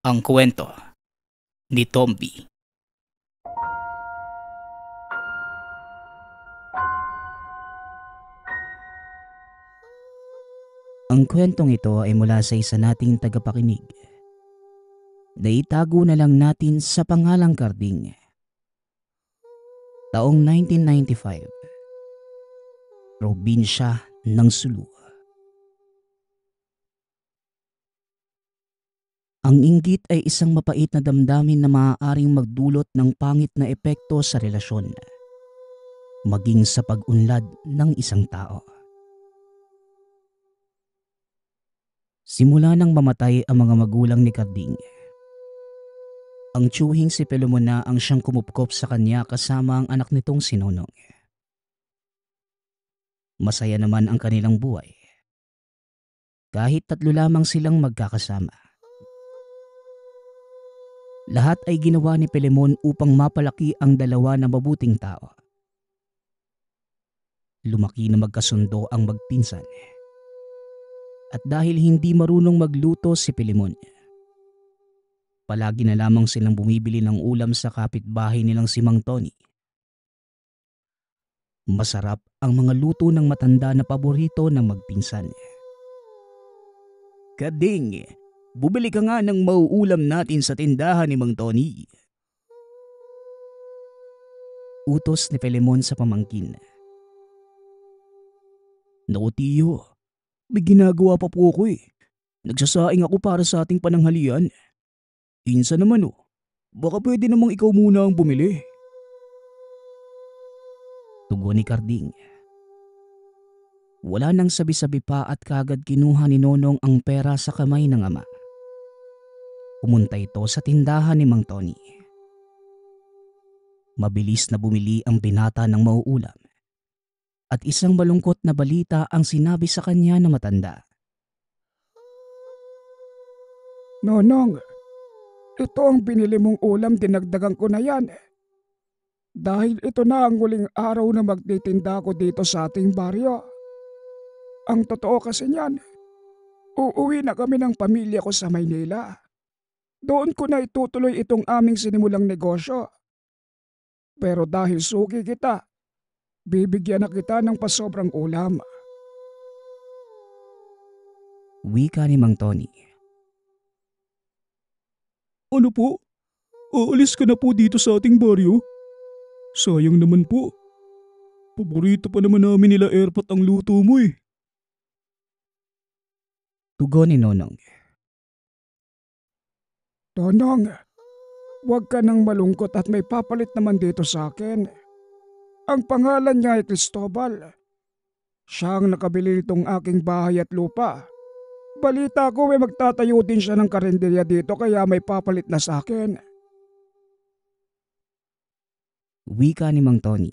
Ang kwento ni Tomby. Ang kwentong ito ay mula sa isa nating tagapakinig. Naitago na lang natin sa pangalang Karding. Taong 1995. Probinsya ng Sulu. Ang inggit ay isang mapait na damdamin na maaaring magdulot ng pangit na epekto sa relasyon, maging sa pag-unlad ng isang tao. Simula nang mamatay ang mga magulang ni Karding, ang tiyuhing si Pelumona ang siyang kumupkop sa kanya kasama ang anak nitong si Nonong. Masaya naman ang kanilang buhay. Kahit 3 lamang silang magkakasama. Lahat ay ginawa ni Pelemon upang mapalaki ang dalawa na mabuting tao. Lumaki na magkasundo ang magpinsan. At dahil hindi marunong magluto si Pelemon, palagi na lamang silang bumibili ng ulam sa kapitbahay nilang si Mang Tony. Masarap ang mga luto ng matanda na paborito ng magpinsan. Kading, bumili ka nga ng mauulam natin sa tindahan ni Mang Tony. Utos ni Pelemon sa pamangkin. Naku tiyo, may ginagawa pa po ako eh. Nagsasaing ako para sa ating pananghalian. Insa naman baka pwede namang ikaw muna ang bumili. Tugon ni Karding. Wala nang sabi-sabi pa at kagad kinuha ni Nonong ang pera sa kamay ng ama. Pumunta ito sa tindahan ni Mang Tony. Mabilis na bumili ang binata ng mauulam. At isang malungkot na balita ang sinabi sa kanya na matanda. Nonong, ito ang binili mong ulam, dinagdagan ko na yan. Dahil ito na ang huling araw na magtitinda ko dito sa ating baryo. Ang totoo kasi niyan, uuwi na kami ng pamilya ko sa Maynila. Doon ko na itutuloy itong aming sinimulang negosyo. Pero dahil suki kita, bibigyan na kita ng pasobrang ulam. Wika ni Mang Tony. Ano po? Aalis ka na po dito sa ating baryo? Sayang naman po. Paborito pa naman namin nila Erpat ang luto mo eh. Tugon ni Nonong. Tonong, huwag ka nang malungkot at may papalit naman dito sa akin. Ang pangalan niya ay Cristobal. Siya ang nakabili nitong aking bahay at lupa. Balita ko may magtatayo din siya ng karinderya dito kaya may papalit na sa akin. Wika ni Mang Tony.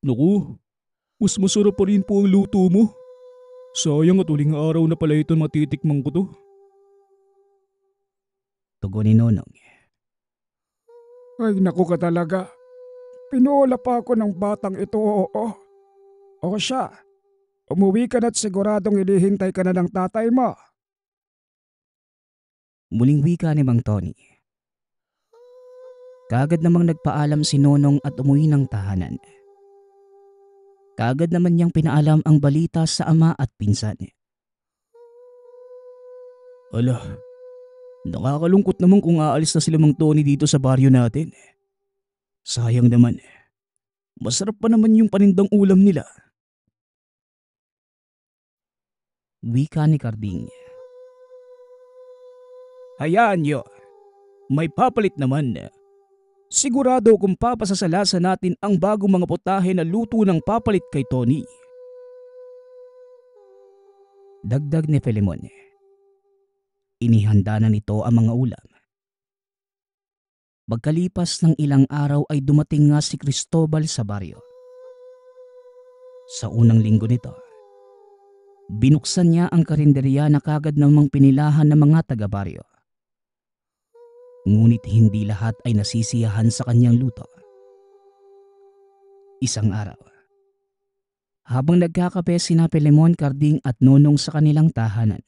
Naku, mas masarap pa rin po ang luto mo. Sayang at uling araw na pala ito matitikmang ko to. Tugon ni Nonong. Ay naku ka talaga. Pinola pa ako ng batang ito, oo. O siya, umuwi ka na't siguradong hinihintay ka na ng tatay mo. Muling wika ni Mang Tony. Kagad namang nagpaalam si Nonong at umuwi ng tahanan. Kagad naman niyang pinaalam ang balita sa ama at pinsan. Ala, nakakalungkot naman kung aalis na sila Mang Tony dito sa baryo natin. Sayang naman. Masarap pa naman yung panindang ulam nila. Wika ni Karding. Hayaan niyo. May papalit naman. Sigurado kung papasasalasa natin ang bagong mga putahe na luto ng papalit kay Tony. Dagdag ni Pelemon. Inihanda na nito ang mga ulam. Pagkalipas ng ilang araw ay dumating nga si Cristobal sa baryo. Sa unang linggo nito, binuksan niya ang karinderya na kagad namang pinilahan ng mga taga-baryo. Ngunit hindi lahat ay nasisiyahan sa kanyang luto. Isang araw, habang nagkakape sina Pelemon, Karding at Nonong sa kanilang tahanan,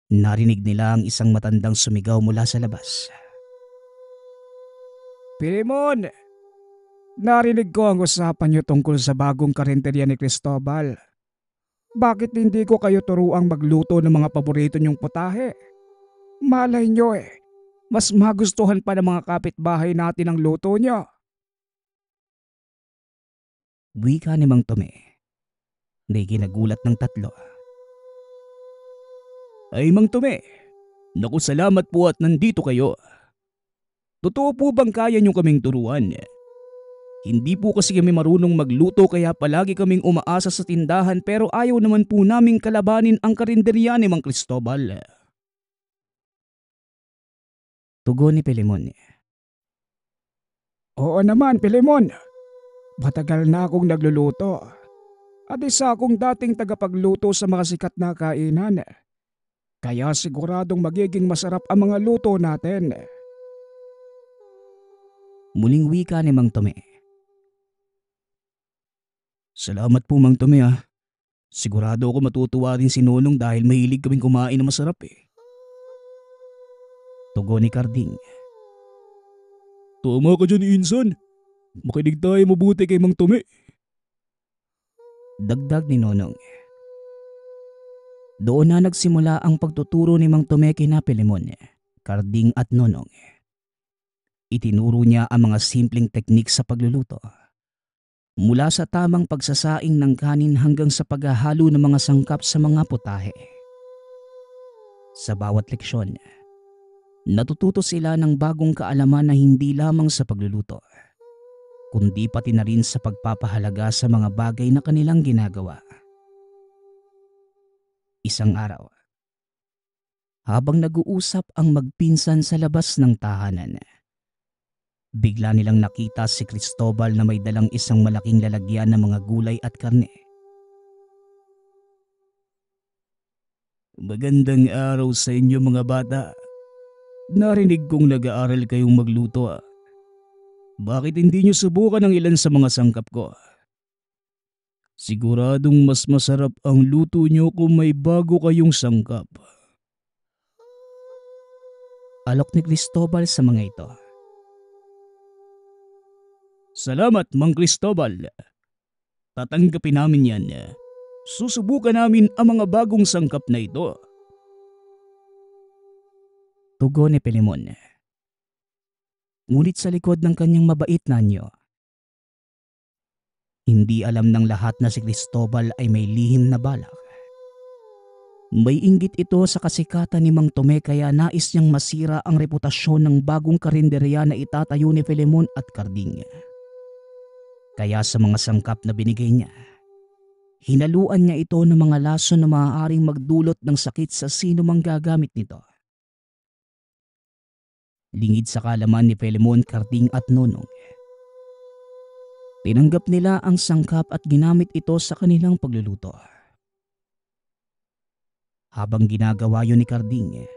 Narinig nila ang isang matandang sumigaw mula sa labas. Pilimon, narinig ko ang usapan niyo tungkol sa bagong karinderya ni Cristobal. Bakit hindi ko kayo turuang magluto ng mga paborito niyong putahe? Malay niyo mas magustuhan pa ng mga kapitbahay natin ang luto niyo. Wika ni Mang Tome. May ginagulat ng tatlo. Ay Mang Tome, naku salamat po at nandito kayo. Totoo po bang kaya niyo kaming turuan? Hindi po kasi kami marunong magluto kaya palagi kaming umaasa sa tindahan pero ayaw naman po naming kalabanin ang karinderya ni Mang Cristobal. Tugon ni Pilimon. Oo naman, Pilimon. Matagal na akong nagluluto. At isa akong dating tagapagluto sa mga sikat na kainan. Kaya siguradong magiging masarap ang mga luto natin. Muling wika ni Mang Tome. Salamat po Mang Tome ah. Sigurado ako matutuwa din si Nonong dahil mahilig kaming kumain na masarap Tugon ni Karding. Tama ka dyan Insan. Makinig tayo mabuti kay Mang Tome. Dagdag ni Nonong. Doon na nagsimula ang pagtuturo ni Mang Tome kina Pilimon, Karding at Nonong. Itinuro niya ang mga simpleng teknik sa pagluluto. Mula sa tamang pagsasaing ng kanin hanggang sa paghahalo ng mga sangkap sa mga putahe. Sa bawat leksyon, natututo sila ng bagong kaalaman na hindi lamang sa pagluluto, kundi pati na rin sa pagpapahalaga sa mga bagay na kanilang ginagawa. Isang araw, habang nag-uusap ang magpinsan sa labas ng tahanan, bigla nilang nakita si Cristobal na may dalang isang malaking lalagyan ng mga gulay at karne. Magandang araw sa inyo mga bata. Narinig kong nag-aaral kayong magluto Bakit hindi nyo subukan ang ilan sa mga sangkap ko? Siguradong mas masarap ang luto nyo kung may bago kayong sangkap. Alok ni Cristobal sa mga ito. Salamat Mang Cristobal. Tatanggapin namin yan. Susubukan namin ang mga bagong sangkap na ito. Tugon ni Pilimon. Ngunit sa likod ng kanyang mabait na anyo, hindi alam ng lahat na si Cristobal ay may lihim na balak. May inggit ito sa kasikatan ni Mang Tome kaya nais niyang masira ang reputasyon ng bagong karinderya na itatayo ni Pilimon at Karding. Kaya sa mga sangkap na binigay niya, hinaluan niya ito ng mga lason na maaaring magdulot ng sakit sa sino mang gagamit nito. Lingid sa kalaman ni Pilimon, Karding at Nonong, tinanggap nila ang sangkap at ginamit ito sa kanilang pagluluto. Habang ginagawa yun ni Karding,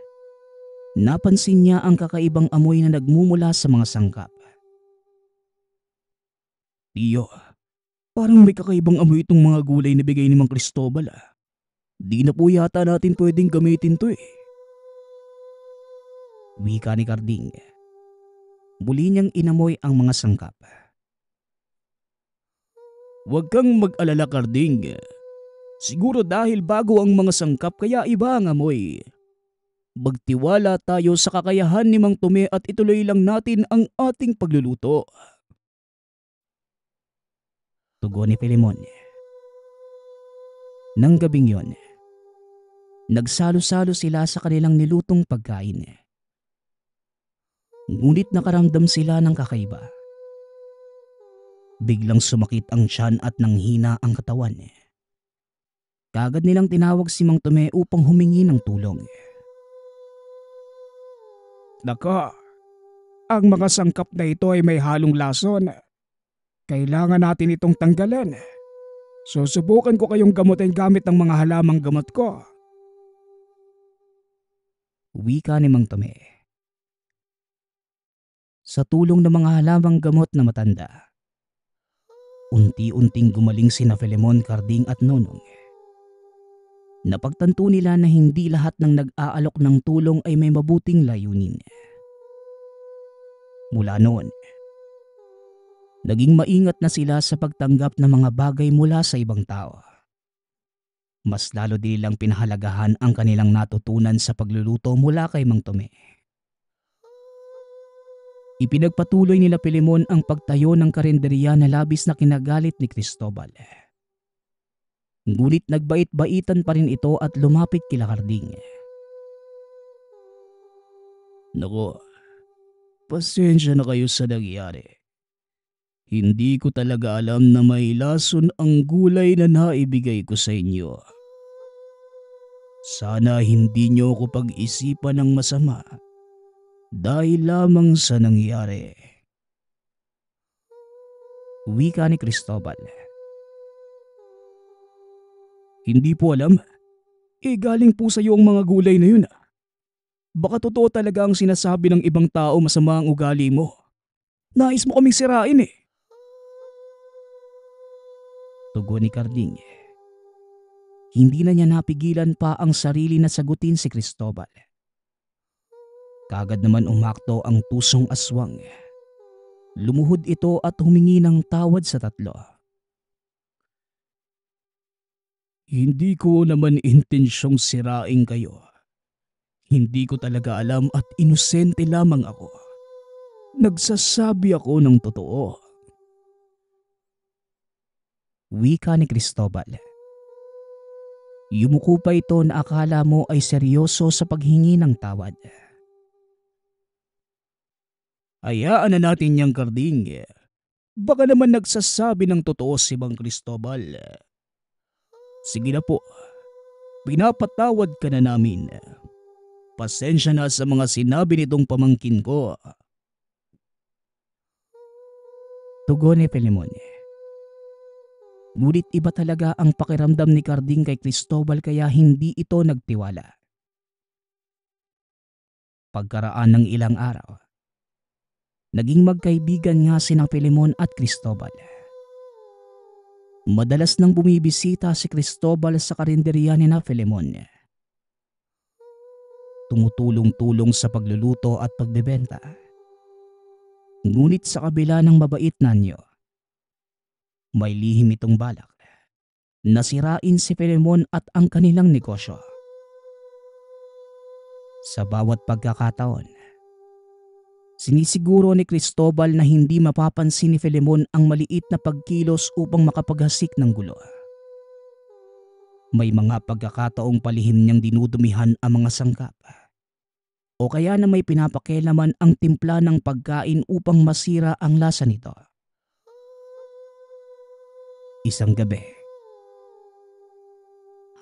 napansin niya ang kakaibang amoy na nagmumula sa mga sangkap. Tiyo, parang may kakaibang amoy itong mga gulay na bigay ni Mang Cristobal Di na po yata natin pwedeng gamitin to Wika ni Karding. Muli niyang inamoy ang mga sangkap. Huwag kang mag-alala Karding. Siguro dahil bago ang mga sangkap kaya iba ang amoy. Magtiwala tayo sa kakayahan ni Mang Tome at ituloy lang natin ang ating pagluluto. Tugon ni Pilimon. Nang gabing yon, nagsalo-salo sila sa kanilang nilutong pagkain. Ngunit nakaramdam sila ng kakaiba. Biglang sumakit ang tiyan at nanghina ang katawan. Kaagad nilang tinawag si Mang Tome upang humingi ng tulong. Nako, ang mga sangkap na ito ay may halong lason. Kailangan natin itong tanggalin. Susubukan ko kayong gamutin gamit ng mga halamang gamot ko. Wika ni Mang Tome. Sa tulong ng mga halamang gamot na matanda, unti-unting gumaling sina Pilimon, Karding at Nonong. Napagtanto nila na hindi lahat ng nag-aalok ng tulong ay may mabuting layunin. Mula noon, naging maingat na sila sa pagtanggap ng mga bagay mula sa ibang tao. Mas lalo din nilang pinahalagahan ang kanilang natutunan sa pagluluto mula kay Mang Tome. Ipinagpatuloy nila Pilimon ang pagtayo ng karinderya na labis na kinagalit ni Cristobal. Ngunit nagbait-baitan pa rin ito at lumapit kila Karding. Nako, pasensya na kayo sa nangyari. Hindi ko talaga alam na may lason ang gulay na naibigay ko sa inyo. Sana hindi niyo ako pag-isipan ng masama dahil lamang sa nangyari. Wika ni Cristobal. Hindi po alam. Galing po sa iyo ang mga gulay na yun. Baka totoo talaga ang sinasabi ng ibang tao masama ang ugali mo. Nais mo kaming sirain eh. Tugon ni Karding. Hindi na niya napigilan pa ang sarili na sagutin si Cristobal. Kagad naman umakto ang tusong aswang. Lumuhod ito at humingi ng tawad sa tatlo. Hindi ko naman intensyong sirain kayo. Hindi ko talaga alam at inosente lamang ako. Nagsasabi ako ng totoo. Wika ni Cristobal. Yumuko pa ito na akala mo ay seryoso sa paghingi ng tawad. Hayaan na natin niyang Karding. Baka naman nagsasabi ng totoo si Mang Cristobal. Sige na po, pinapatawad ka na namin. Pasensya na sa mga sinabi nitong pamangkin ko. Tugon ni Pilimon. Ngunit iba talaga ang pakiramdam ni Karding kay Cristobal kaya hindi ito nagtiwala. Pagkaraan ng ilang araw, naging magkaibigan nga sina Pilimon at Cristobal. Madalas nang bumibisita si Cristobal sa karinderya ni na Pilimon. Tumutulong-tulong sa pagluluto at pagbebenta. Ngunit sa kabila ng mabait na anyo, may lihim itong balak na sirain si Pilimon at ang kanilang negosyo. Sa bawat pagkakataon, sinisiguro ni Cristobal na hindi mapapansin ni Pilimon ang maliit na pagkilos upang makapaghasik ng gulo. May mga pagkakataong palihim niyang dinudumihan ang mga sangkap. O kaya na may pinapakialaman ang timpla ng pagkain upang masira ang lasa nito. Isang gabi,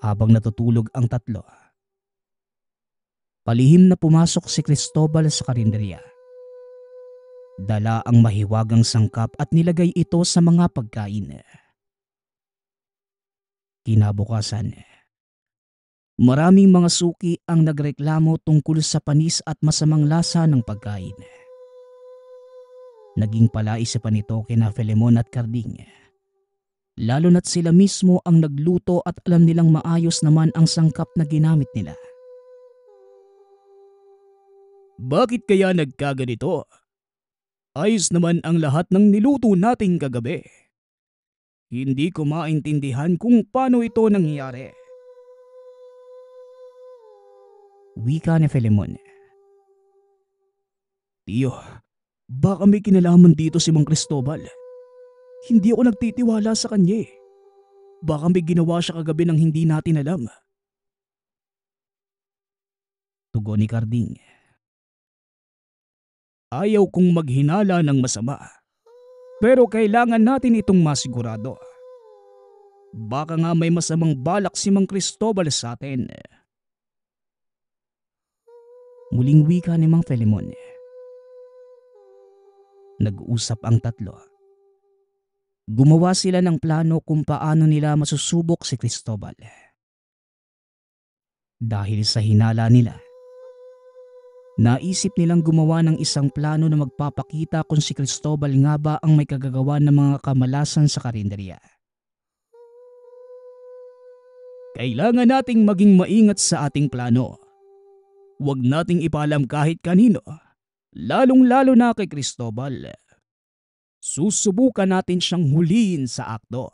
habang natutulog ang tatlo, palihim na pumasok si Cristobal sa karinderya. Dala ang mahiwagang sangkap at nilagay ito sa mga pagkain. Kinabukasan, maraming mga suki ang nagreklamo tungkol sa panis at masamang lasa ng pagkain. Naging palaisipan ito kina Pilimon at Karding. Lalo na't sila mismo ang nagluto at alam nilang maayos naman ang sangkap na ginamit nila. Bakit kaya nagkaganito? Ayos naman ang lahat ng niluto nating kagabi. Hindi ko maintindihan kung paano ito nangyari. Wika ni Pilimon. Tiyo, baka may kinalaman dito si Mang Cristobal. Hindi ako nagtitiwala sa kanya eh. Baka may ginawa siya kagabi nang hindi natin alam. Tugon ni Karding. Ayaw kong maghinala ng masama. Pero kailangan natin itong masigurado. Baka nga may masamang balak si Mang Cristobal sa atin. Muling wika ni Mang Pilimon. Nag-usap ang tatlo. Gumawa sila ng plano kung paano nila masusubok si Cristobal. Dahil sa hinala nila, naisip nilang gumawa ng isang plano na magpapakita kung si Cristobal nga ba ang may kagagawa ng mga kamalasan sa karinderya. Kailangan nating maging maingat sa ating plano. Huwag nating ipaalam kahit kanino, lalong-lalo na kay Cristobal. Susubukan natin siyang huliin sa akto.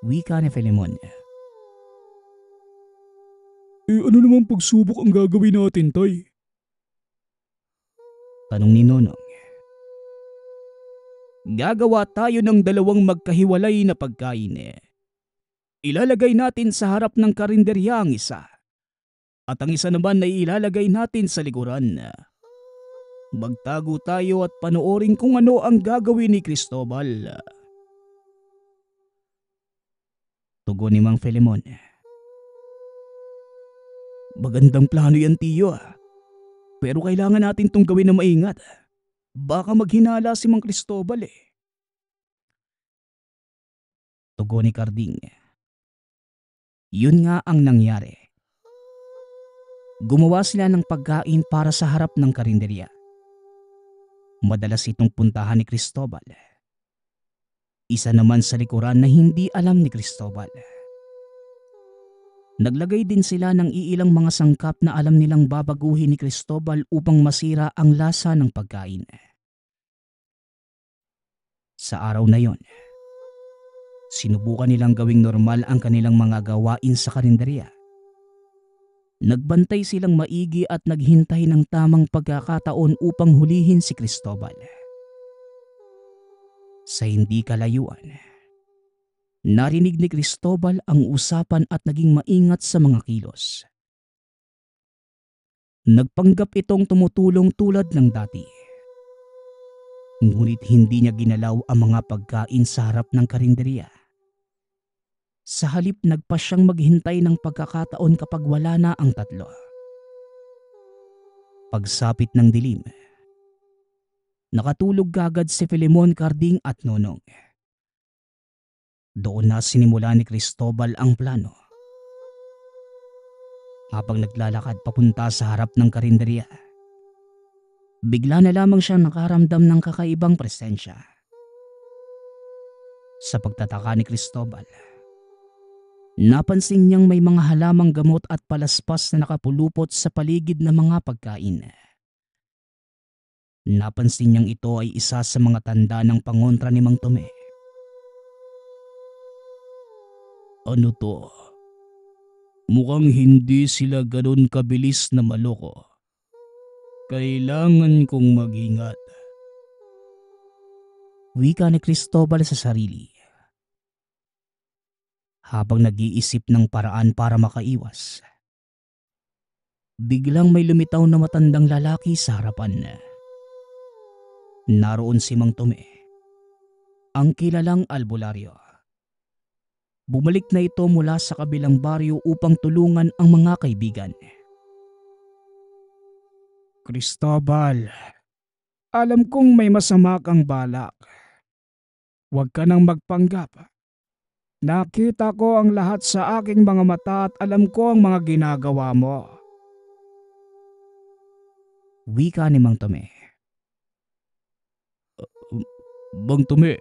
Wika ni Filemon. Ano namang pagsubok ang gagawin natin, Tay? Tanong ni Nonong. Gagawa tayo ng dalawang magkahiwalay na pagkain. Ilalagay natin sa harap ng karinderya ang isa. At ang isa naman ay ilalagay natin sa likuran. Magtago tayo at panoorin kung ano ang gagawin ni Cristobal. Tugon ni Mang Filemon. Magandang plano yan, tiyo. Pero kailangan natin tong gawin na maingat. Baka maghinala si Mang Cristobal Tugon ni Carding. Yun nga ang nangyari. Gumawa sila ng pagkain para sa harap ng karinderya. Madalas itong puntahan ni Cristobal. Isa naman sa likuran na hindi alam ni Cristobal. Naglagay din sila ng iilang mga sangkap na alam nilang babaguhin ni Cristobal upang masira ang lasa ng pagkain. Sa araw na yon, sinubukan nilang gawing normal ang kanilang mga gawain sa karinderya. Nagbantay silang maigi at naghintay ng tamang pagkakataon upang hulihin si Cristobal. Sa hindi kalayuan, narinig ni Cristobal ang usapan at naging maingat sa mga kilos. Nagpanggap itong tumutulong tulad ng dati. Ngunit hindi niya ginalaw ang mga pagkain sa harap ng karinderya. Sa halip nagpa siyang maghintay ng pagkakataon kapag wala na ang tatlo. Pagsapit ng dilim, nakatulog kagad si Filemon, Carding at Nonong. Doon na sinimula ni Cristobal ang plano. Habang naglalakad papunta sa harap ng karinderya, bigla na lamang siyang nakaramdam ng kakaibang presensya. Sa pagtataka ni Cristobal, napansin niyang may mga halamang gamot at palaspas na nakapulupot sa paligid ng mga pagkain. Napansin niyang ito ay isa sa mga tanda ng pangontra ni Mang Tome. Ano to? Mukhang hindi sila ganun kabilis na maloko. Kailangan kong mag-ingat. Wika ni Cristobal sa sarili. Habang nag-iisip ng paraan para makaiwas, biglang may lumitaw na matandang lalaki sa harapan. Naroon si Mang Tome, ang kilalang albularyo. Bumalik na ito mula sa kabilang baryo upang tulungan ang mga kaibigan. Cristobal, alam kong may masama kang balak. Huwag ka nang magpanggap. Nakita ko ang lahat sa aking mga mata at alam ko ang mga ginagawa mo. Wika ni Mang Tome. Mang Tome,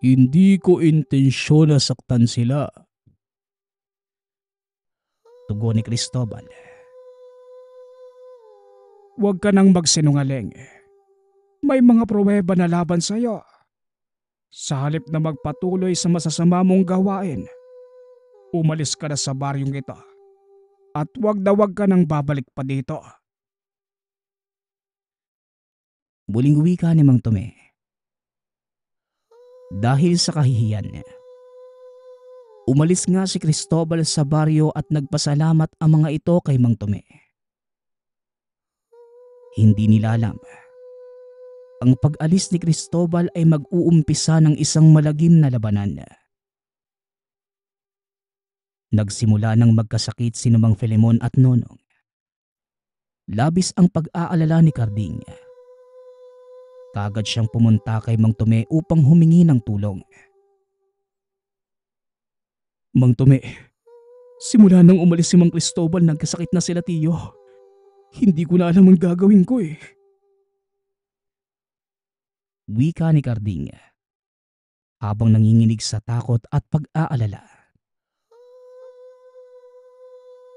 hindi ko intensyon na saktan sila. Tugon ni Cristobal. Huwag ka nang magsinungaling. May mga pruweba na laban sa'yo. Sa halip na magpatuloy sa masasama mong gawain, umalis ka na sa baryong ito. At huwag ka nang babalik pa dito. Muling wika ni Mang Tome. Dahil sa kahihiyan niya, umalis nga si Cristobal sa baryo at nagpasalamat ang mga ito kay Mang Tome. Hindi nila alam, ang pag-alis ni Cristobal ay mag-uumpisa ng isang malagim na labanan. Nagsimula ng magkasakit si Mang Filemon at Nonong. Labis ang pag-aalala ni Carding. Kagad siyang pumunta kay Mang Tome upang humingi ng tulong. Mang Tome, simula nang umalis si Mang Cristobal nagkasakit na sila, tiyo. Hindi ko na alam ang gagawin ko Wika ni Carding. habang nanginginig sa takot at pag-aalala.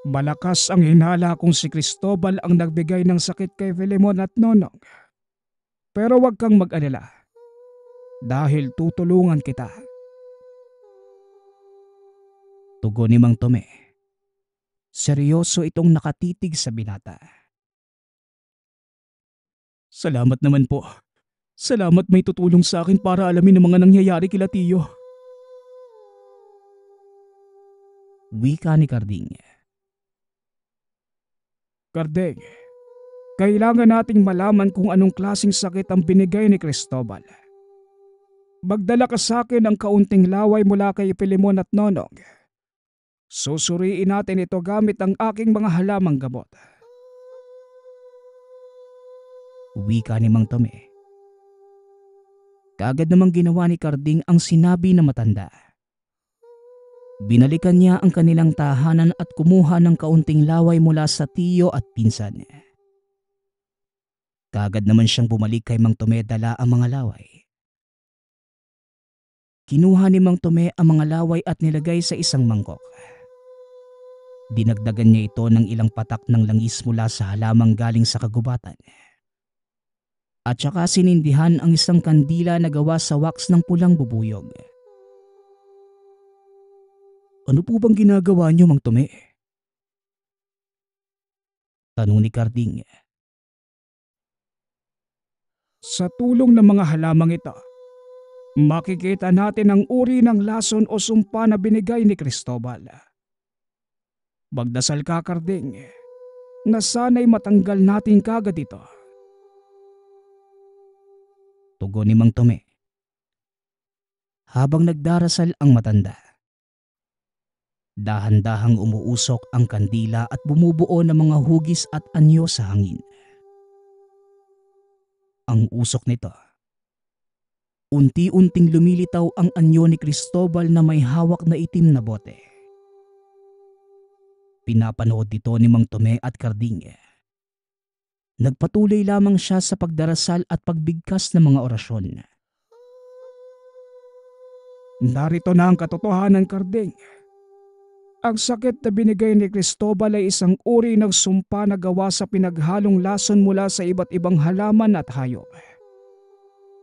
Malakas ang hinala kung si Cristobal ang nagbigay ng sakit kay Filemon at Nonong. Pero huwag kang mag-alala dahil tutulungan kita. Tugon ni Mang Tome. Seryoso itong nakatitig sa binata. Salamat naman po. Salamat may tutulong sa akin para alamin ang mga nangyayari kila Tiyo. Wika ni Carding. Kardeng, kailangan nating malaman kung anong klaseng sakit ang binigay ni Cristobal. Magdala ka sa akin ng kaunting laway mula kay Filemon at Nonong. Susuriin natin ito gamit ang aking mga halamang gamot. Wika ni Mang Tome. Kaagad namang ginawa ni Carding ang sinabi na matanda. Binalikan niya ang kanilang tahanan at kumuha ng kaunting laway mula sa tiyo at pinsan. Kaagad naman siyang bumalik kay Mang Tome dala ang mga laway. Kinuha ni Mang Tome ang mga laway at nilagay sa isang mangkok. Dinagdagan niya ito ng ilang patak ng langis mula sa halamang galing sa kagubatan. At saka sinindihan ang isang kandila na gawa sa wax ng pulang bubuyog. Ano po bang ginagawa niyo, Mang Tome? Tanong ni Carding. Sa tulong ng mga halamang ito, makikita natin ang uri ng lason o sumpa na binigay ni Cristobal. Magdasal ka, Carding, na sana'y matanggal natin kagad ito. Tugon ni Mang Tome. Habang nagdarasal ang matanda, dahan-dahang umuusok ang kandila at bumubuo ng mga hugis at anyo sa hangin. Ang usok nito, unti-unting lumilitaw ang anyo ni Cristobal na may hawak na itim na bote. Pinapanood ito ni Mang Tome at Carding. Nagpatuloy lamang siya sa pagdarasal at pagbigkas ng mga orasyon. Narito na ang katotohanan, Carding. Ang sakit na binigay ni Cristobal ay isang uri ng sumpa na gawa sa pinaghalong lason mula sa iba't ibang halaman at hayop.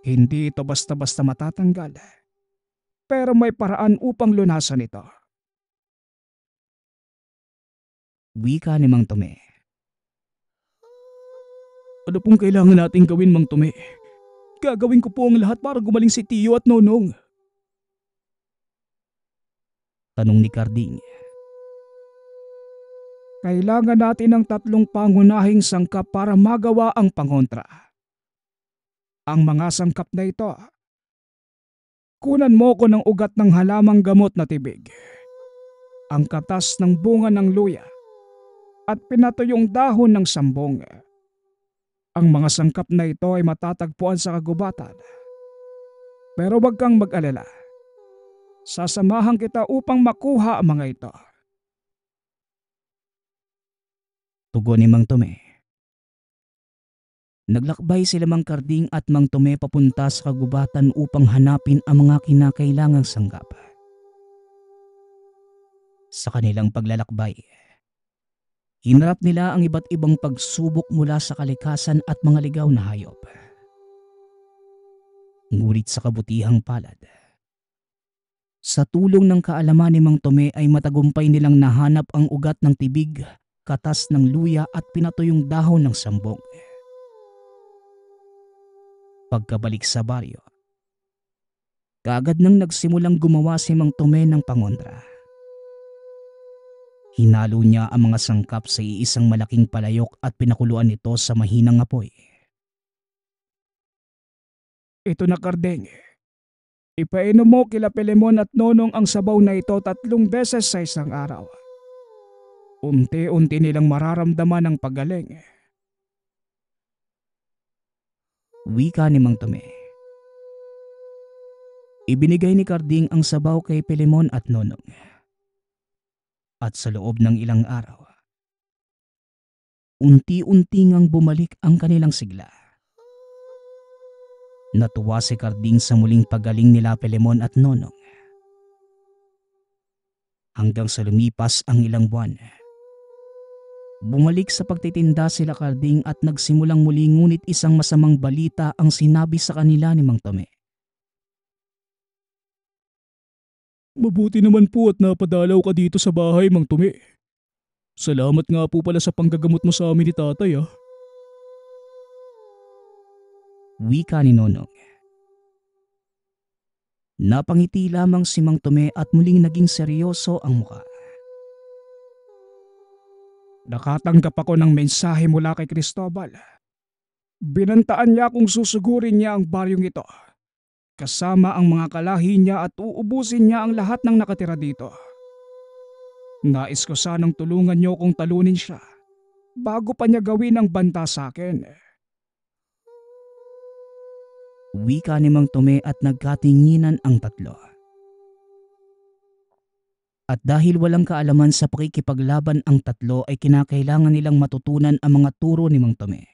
Hindi ito basta-basta matatanggal, pero may paraan upang lunasan ito. Wika ni Mang Tome. Ano pong kailangan nating gawin, Mang Tome? Gagawin ko po ang lahat para gumaling si Tiyo at Nonong. Tanong ni Carding. Kailangan natin ng 3 pangunahing sangkap para magawa ang pangontra. Ang mga sangkap na ito, kunan mo ko ng ugat ng halamang gamot na tibig, ang katas ng bunga ng luya, at pinatuyong dahon ng sambong. Ang mga sangkap na ito ay matatagpuan sa kagubatan. Pero wag kang mag-alala. Sasamahan kita upang makuha ang mga ito. Tugon ni Mang Tome. Naglakbay sila Mang Carding at Mang Tome papunta sa kagubatan upang hanapin ang mga kinakailangang sanggap. Sa kanilang paglalakbay, hinarap nila ang iba't ibang pagsubok mula sa kalikasan at mga ligaw na hayop. Ngunit sa kabutihang palad, sa tulong ng kaalaman ni Mang Tome ay matagumpay nilang nahanap ang ugat ng tibig, katas ng luya at pinatuyong dahon ng sambong. Pagkabalik sa baryo, kaagad nang nagsimulang gumawa si Mang Tome ng pangontra. Hinalo niya ang mga sangkap sa iisang malaking palayok at pinakuluan ito sa mahinang apoy. Ito na, Carding. Ipainom mo kila Filemon at Nonong ang sabaw na ito 3 beses sa isang araw. Unti-unti nilang mararamdaman ang paggaling. Wika ni Mang Tome. Ibinigay ni Carding ang sabaw kay Filemon at Nonong. At sa loob ng ilang araw, unti-unti ngang bumalik ang kanilang sigla. Natuwa si Carding sa muling paggaling nila Filemon at Nonong. Hanggang sa lumipas ang ilang buwan, bumalik sa pagtitinda sila Carding at nagsimulang muli, ngunit isang masamang balita ang sinabi sa kanila ni Mang Tome. Mabuti naman po at napadalaw ka dito sa bahay, Mang Tumi. Salamat nga po pala sa panggagamot mo sa amin ni tatay ah. Wika ni Nonong. Napangiti lamang si Mang Tome at muling naging seryoso ang muka. Nakatanggap ako ng mensahe mula kay Cristobal. Binantaan niya kung susugurin niya ang baryong ito, kasama ang mga kalahi niya, at uubusin niya ang lahat ng nakatira dito. Nais ko sanang tulungan niyo kung talunin siya bago pa niya gawin ang banta sa akin. Wika ni Mang Tome at nagkatinginan ang tatlo. At dahil walang kaalaman sa pakikipaglaban ang tatlo, ay kinakailangan nilang matutunan ang mga turo ni Mang Tome.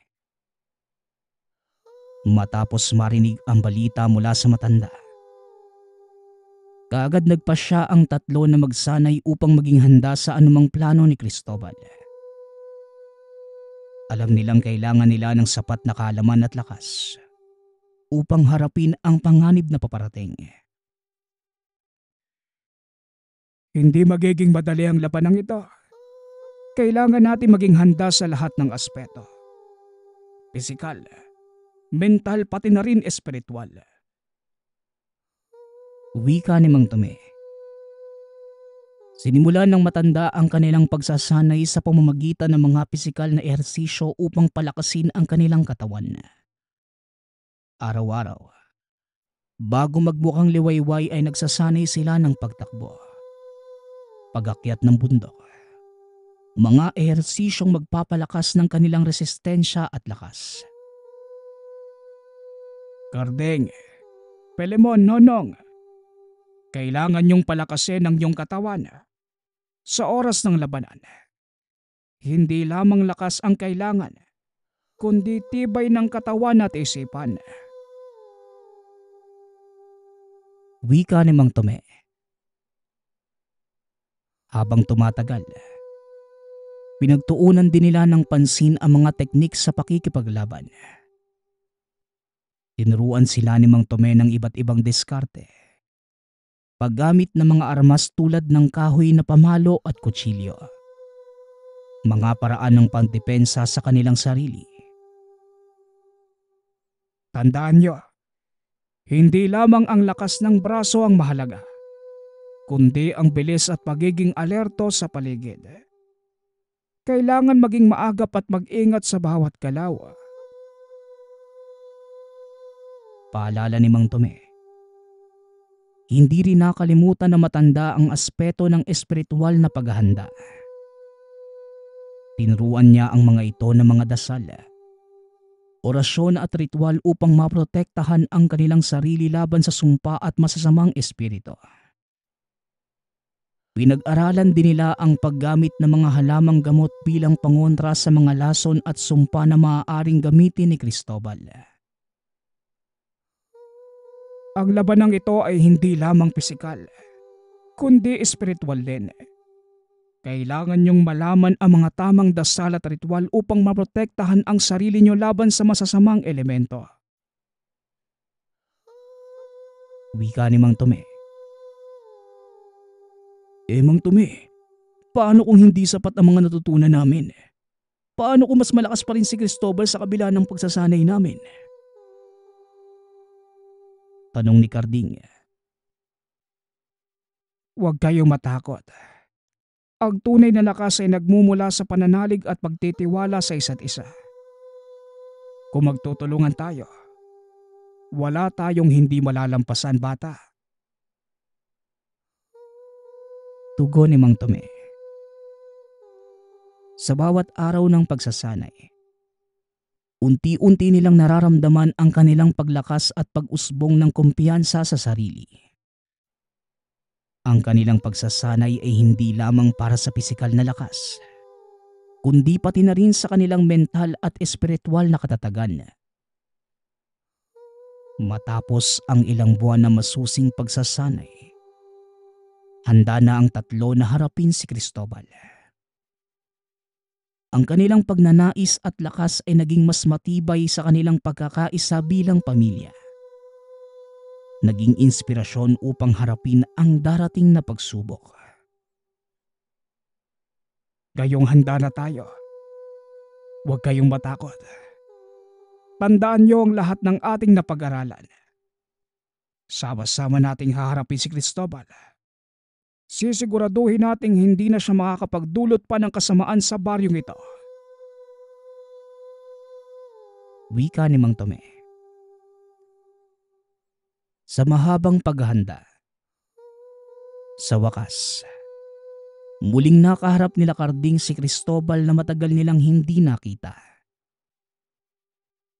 Matapos marinig ang balita mula sa matanda, kaagad nagpasya ang tatlo na magsanay upang maging handa sa anumang plano ni Cristobal. Alam nilang kailangan nila ng sapat na kaalaman at lakas upang harapin ang panganib na paparating. Hindi magiging madali ang labanang ito. Kailangan natin maging handa sa lahat ng aspeto. Pisikal, mental, pati na rin espiritual. Wika ni Mang Tome. Sinimulan ng matanda ang kanilang pagsasanay sa pamamagitan ng mga pisikal na ehersisyo upang palakasin ang kanilang katawan. Araw-araw, bago magmukhang liwayway ay nagsasanay sila ng pagtakbo, pag-akyat ng bundok, mga ehersisyong magpapalakas ng kanilang resistensya at lakas. Carding, Filemon, Nonong, kailangan niyong palakasin ang iyong katawan sa oras ng labanan. Hindi lamang lakas ang kailangan, kundi tibay ng katawan at isipan. Wika ni Mang Tome. Habang tumatagal, pinagtuunan din nila ng pansin ang mga teknik sa pakikipaglaban. Tinuruan sila ni Mang Tome ng iba't ibang diskarte, paggamit ng mga armas tulad ng kahoy na pamalo at kutsilyo, mga paraan ng pandepensa sa kanilang sarili. Tandaan niyo, hindi lamang ang lakas ng braso ang mahalaga, kundi ang bilis at pagiging alerto sa paligid. Kailangan maging maagap at mag-ingat sa bawat galaw. Paalala ni Mang Tome. Hindi rin nakalimutan na matanda ang aspeto ng espiritual na paghahanda. Tinuruan niya ang mga ito ng mga dasal, orasyon at ritual upang maprotektahan ang kanilang sarili laban sa sumpa at masasamang espiritu. Pinag-aralan din nila ang paggamit ng mga halamang gamot bilang pangontra sa mga lason at sumpa na maaaring gamitin ni Cristobal. Ang labanang ito ay hindi lamang pisikal, kundi espiritual din. Kailangan niyong malaman ang mga tamang dasal at ritual upang maprotektahan ang sarili niyo laban sa masasamang elemento. Wika ni Mang Tome. Mang Tome, paano kung hindi sapat ang mga natutunan namin? Paano kung mas malakas pa rin si Cristobal sa kabila ng pagsasanay namin? Tanong ni Carding. Huwag kayong matakot. Ang tunay na lakas ay nagmumula sa pananalig at pagtitiwala sa isa't isa. Kung magtutulungan tayo, wala tayong hindi malalampasan, bata. Tugon ni Mang Tome. Sa bawat araw ng pagsasanay, unti-unti nilang nararamdaman ang kanilang paglakas at pag-usbong ng kumpiyansa sa sarili. Ang kanilang pagsasanay ay hindi lamang para sa pisikal na lakas, kundi pati na rin sa kanilang mental at espiritual na katatagan. Matapos ang ilang buwan na masusing pagsasanay, handa na ang tatlo na harapin si Cristobal. Ang kanilang pagnanais at lakas ay naging mas matibay sa kanilang pagkakaisa bilang pamilya. Naging inspirasyon upang harapin ang darating na pagsubok. Gayong handa na tayo. Huwag kayong matakot. Tandaan niyo ang lahat ng ating napag-aralan. Sama-sama nating haharapin si Cristobal. Sisiguraduhin nating hindi na siya makakapagdulot pa ng kasamaan sa baryong ito. Wika ni Mang Tome. Sa mahabang paghahanda, sa wakas, muling nakaharap nila Karding si Cristobal na matagal nilang hindi nakita.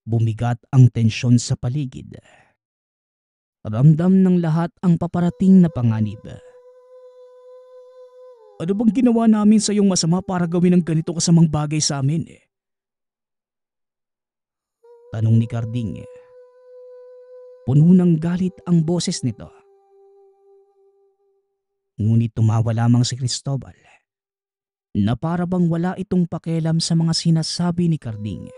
Bumigat ang tensyon sa paligid. Ramdam ng lahat ang paparating na panganib. Ano bang ginawa namin sa iyong masama para gawin ng ganito kasamang bagay sa amin? Tanong ni Karding. Puno ng galit ang boses nito. Ngunit tumawa lamang si Cristobal na para bang wala itong pakialam sa mga sinasabi ni Karding.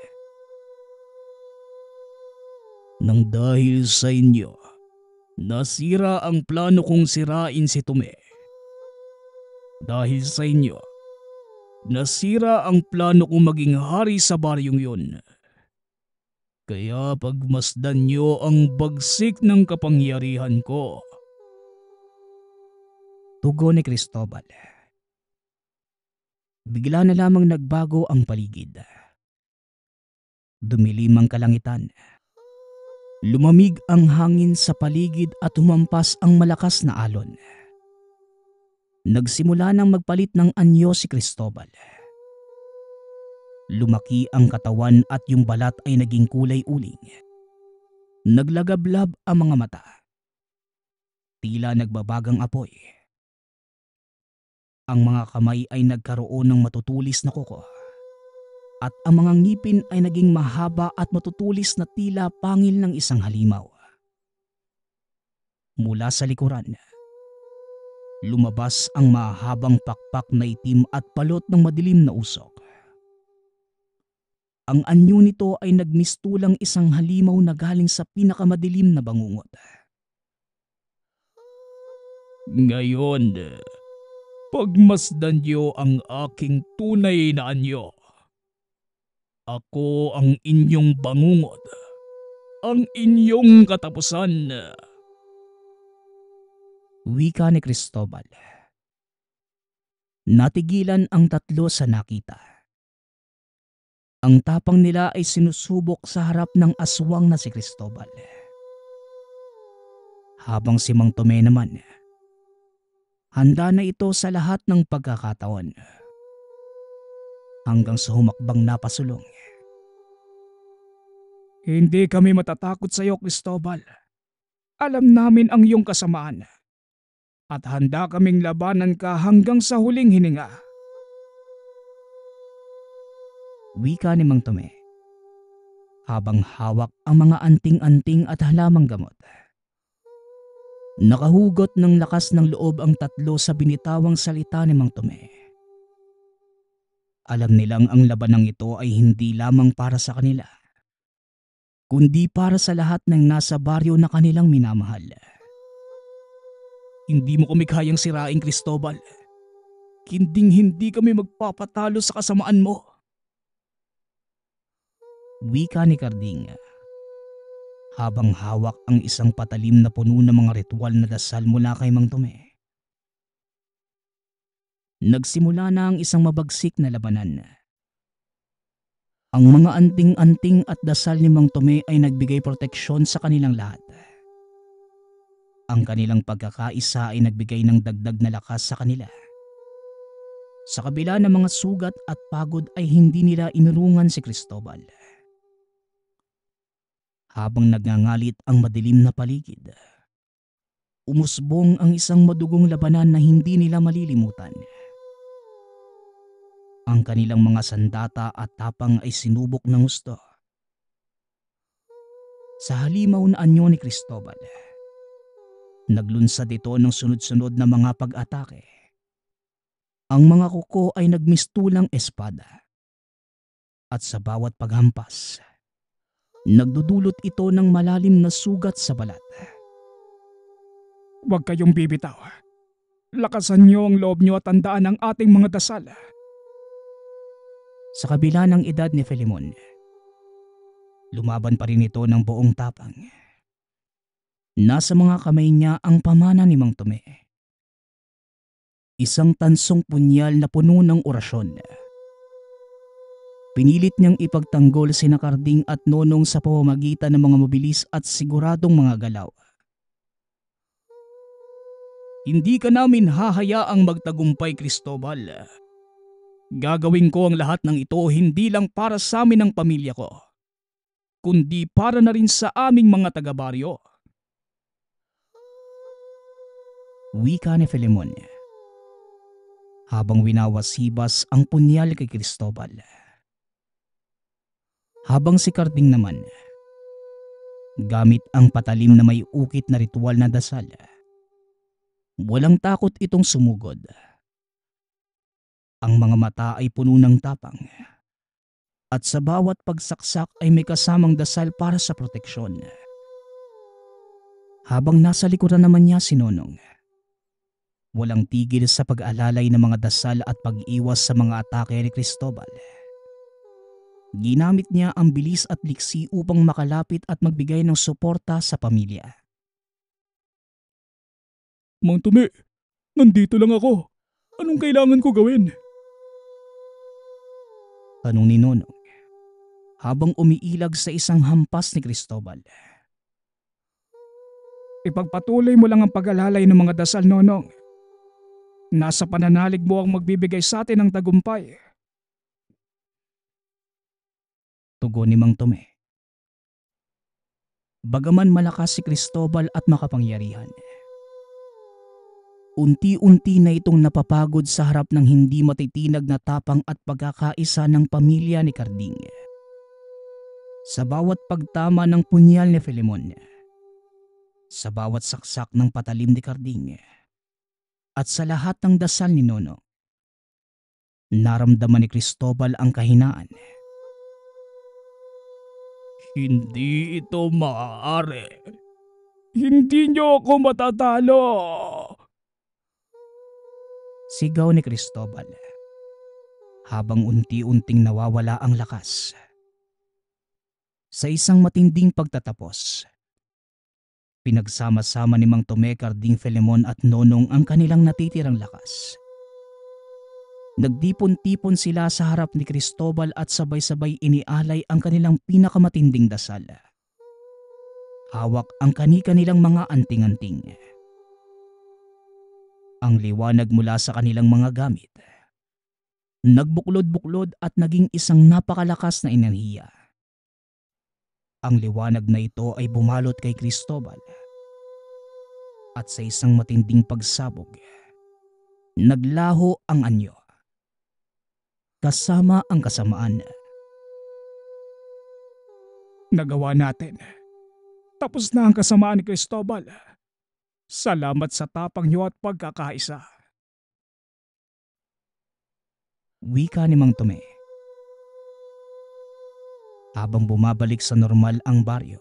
Nang dahil sa inyo, nasira ang plano kong sirain si Tome. Dahil sa inyo, nasira ang plano kong maging hari sa baryong yun. Kaya pagmasdan niyo ang bagsik ng kapangyarihan ko. Tugon ni Cristobal. Bigla na lamang nagbago ang paligid. Dumilim ang kalangitan. Lumamig ang hangin sa paligid at humampas ang malakas na alon. Nagsimula nang magpalit ng anyo si Cristobal. Lumaki ang katawan at yung balat ay naging kulay uling. Naglagablab ang mga mata. Tila nagbabagang apoy. Ang mga kamay ay nagkaroon ng matutulis na kuko. At ang mga ngipin ay naging mahaba at matutulis na tila pangil ng isang halimaw. Mula sa likuran, lumabas ang mahabang pakpak na itim at balot ng madilim na usok. Ang anyo nito ay nagmistulang isang halimaw na galing sa pinakamadilim na bangungot. Ngayon, pagmasdan niyo ang aking tunay na anyo. Ako ang inyong bangungot, ang inyong katapusan. Wika ni Cristobal. Natigilan ang tatlo sa nakita. Ang tapang nila ay sinusubok sa harap ng aswang na si Cristobal. Habang si Mang Tome naman, handa na ito sa lahat ng pagkakataon. Hanggang sa humakbang napasulong. Hindi kami matatakot sa iyo, Cristobal. Alam namin ang iyong kasamaan. At handa kaming labanan ka hanggang sa huling hininga. Wika ni Mang Tome, habang hawak ang mga anting-anting at halamang gamot. Nakahugot ng lakas ng loob ang tatlo sa binitawang salita ni Mang Tome. Alam nilang ang labanang ito ay hindi lamang para sa kanila, kundi para sa lahat ng nasa baryo na kanilang minamahal. Hindi mo kami kayang sirain, Cristobal. Hinding-hindi kami magpapatalo sa kasamaan mo. Wika ni Karding, habang hawak ang isang patalim na puno ng mga ritual na dasal mula kay Mang Tome. Nagsimula na ang isang mabagsik na labanan. Ang mga anting-anting at dasal ni Mang Tome ay nagbigay proteksyon sa kanilang lahat. Ang kanilang pagkakaisa ay nagbigay ng dagdag na lakas sa kanila. Sa kabila ng mga sugat at pagod ay hindi nila inurungan si Cristobal. Habang nagngangalit ang madilim na paligid, umusbong ang isang madugong labanan na hindi nila malilimutan. Ang kanilang mga sandata at tapang ay sinubok ng husto. Sa halimaw na anyo ni Cristobal, naglunsad ito ng sunod-sunod na mga pag-atake. Ang mga kuko ay nagmistulang espada at sa bawat paghampas, nagdudulot ito ng malalim na sugat sa balat. Huwag kayong bibitaw. Lakasan niyo ang loob niyo at tandaan ang ating mga dasal. Sa kabila ng edad ni Filemon, lumaban pa rin ito ng buong tapang. Nasa mga kamay niya ang pamana ni Mang Tome. Isang tansong punyal na puno ng orasyon. Pinilit niyang ipagtanggol sina Karding at Nonong sa pamamagitan ng mga mabilis at siguradong mga galaw. Hindi ka namin hahayaang magtagumpay, Cristobal. Gagawin ko ang lahat ng ito hindi lang para sa amin ng pamilya ko, kundi para na rin sa aming mga taga-baryo. Wika ni Filemon habang winawasibas ang punyal kay Cristobal. Habang si Karding naman, gamit ang patalim na may ukit na ritual na dasal, walang takot itong sumugod. Ang mga mata ay puno ng tapang at sa bawat pagsaksak ay may kasamang dasal para sa proteksyon. Habang nasa likuran naman niya si Nonong, walang tigil sa pag-alalay ng mga dasal at pag-iwas sa mga atake ni Cristobal. Ginamit niya ang bilis at liksi upang makalapit at magbigay ng suporta sa pamilya. Mang Tome, nandito lang ako. Anong kailangan ko gawin? Tanong ni Nonong habang umiilag sa isang hampas ni Cristobal. Ipagpatuloy mo lang ang pag-alalay ng mga dasal, Nonong. Nasa pananalig mo ang magbibigay sa atin ng tagumpay. Tugon ni Mang Tome. Bagaman malakas si Cristobal at makapangyarihan, unti-unti na itong napapagod sa harap ng hindi matitinag na tapang at pagkakaisa ng pamilya ni Karding. Sa bawat pagtama ng punyal ni Filemon, sa bawat saksak ng patalim ni Karding, at sa lahat ng dasal ni Nono, naramdaman ni Cristobal ang kahinaan. Hindi ito maaari. Hindi niyo ako matatalo. Sigaw ni Cristobal habang unti-unting nawawala ang lakas. Sa isang matinding pagtatapos, pinagsama-sama ni Mang Tome, Karding, Filemon at Nonong ang kanilang natitirang lakas. Nagtipon-tipon sila sa harap ni Cristobal at sabay-sabay inialay ang kanilang pinakamatinding dasal. Hawak ang kani-kanilang mga anting-anting. Ang liwanag mula sa kanilang mga gamit nagbuklod-buklod at naging isang napakalakas na enerhiya. Ang liwanag na ito ay bumalot kay Cristobal at sa isang matinding pagsabog, naglaho ang anyo. Kasama ang kasamaan. Nagawa natin. Tapos na ang kasamaan ni Cristobal. Salamat sa tapang niyo at pagkakaisa. Wika ni Mang Tome. Habang bumabalik sa normal ang baryo,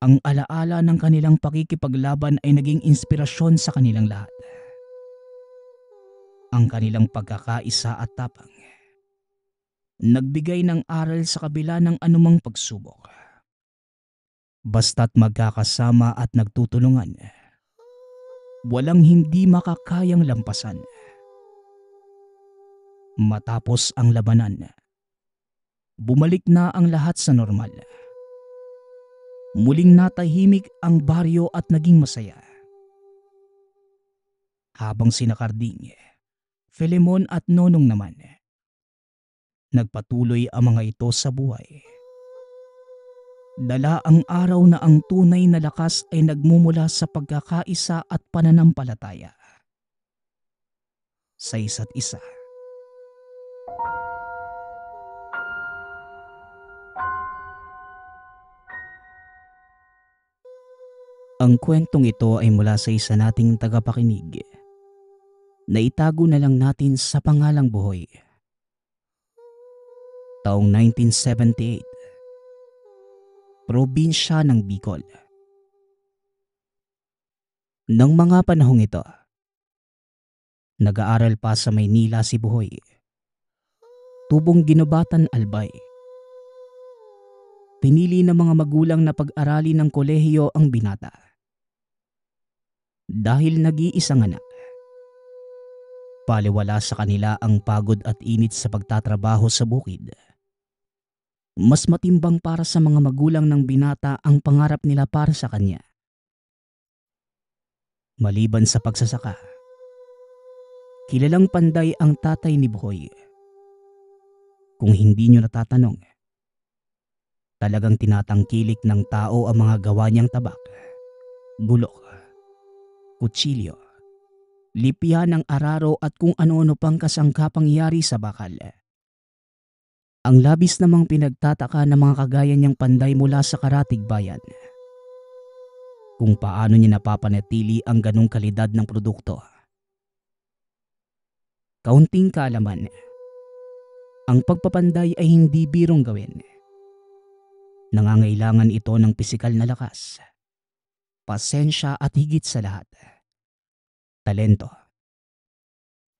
ang alaala ng kanilang pakikipaglaban ay naging inspirasyon sa kanilang lahat. Ang kanilang pagkakaisa at tapang nagbigay ng aral sa kabila ng anumang pagsubok. Basta't magkakasama at nagtutulungan, walang hindi makakayang lampasan. Matapos ang labanan, bumalik na ang lahat sa normal. Muling natahimik ang baryo at naging masaya. Habang sina Karding, Filemon at Nonong naman, nagpatuloy ang mga ito sa buhay. Dala ang araw na ang tunay na lakas ay nagmumula sa pagkakaisa at pananampalataya sa isa't isa. Ang kwentong ito ay mula sa isa nating tagapakinig na itago na lang natin sa pangalang Buhoy. Taong 1978, probinsya ng Bicol. Nang mga panahong ito, nag-aaral pa sa Maynila si Buhoy. Tubong ginubatan albay. Pinili ng mga magulang na pag-aralin ng kolehiyo ang binata. Dahil nag-iisang anak, paliwala sa kanila ang pagod at init sa pagtatrabaho sa bukid. Mas matimbang para sa mga magulang ng binata ang pangarap nila para sa kanya. Maliban sa pagsasaka, kilalang panday ang tatay ni Buhoy. Kung hindi nyo natatanong, talagang tinatangkilik ng tao ang mga gawa niyang tabak, bulok, kutsilyo, lipya ng araro at kung ano-ano pang kasangkapang yari sa bakal. Ang labis namang pinagtataka ng mga kagaya niyang panday mula sa karatig bayan. Kung paano niya napapanatili ang ganong kalidad ng produkto. Kaunting kaalaman, ang pagpapanday ay hindi birong gawin. Nangangailangan ito ng pisikal na lakas, pasensya at higit sa lahat, talento.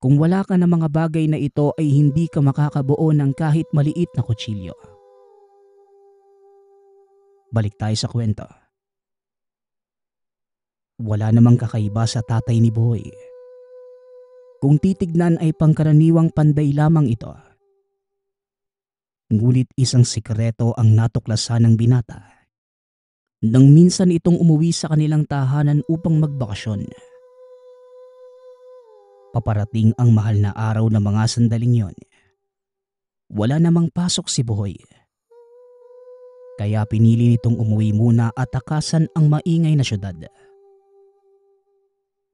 Kung wala ka ng mga bagay na ito ay hindi ka makakabuo ng kahit maliit na kutsilyo. Balik tayo sa kwento. Wala namang kakaiba sa tatay ni Buhoy. Kung titignan ay pangkaraniwang panday lamang ito. Ngunit isang sikreto ang natuklasan ng binata nang minsan itong umuwi sa kanilang tahanan upang magbakasyon. Paparating ang mahal na araw ng mga sandaling yon. Wala namang pasok si Buhoy. Kaya pinili nitong umuwi muna at takasan ang maingay na syudad.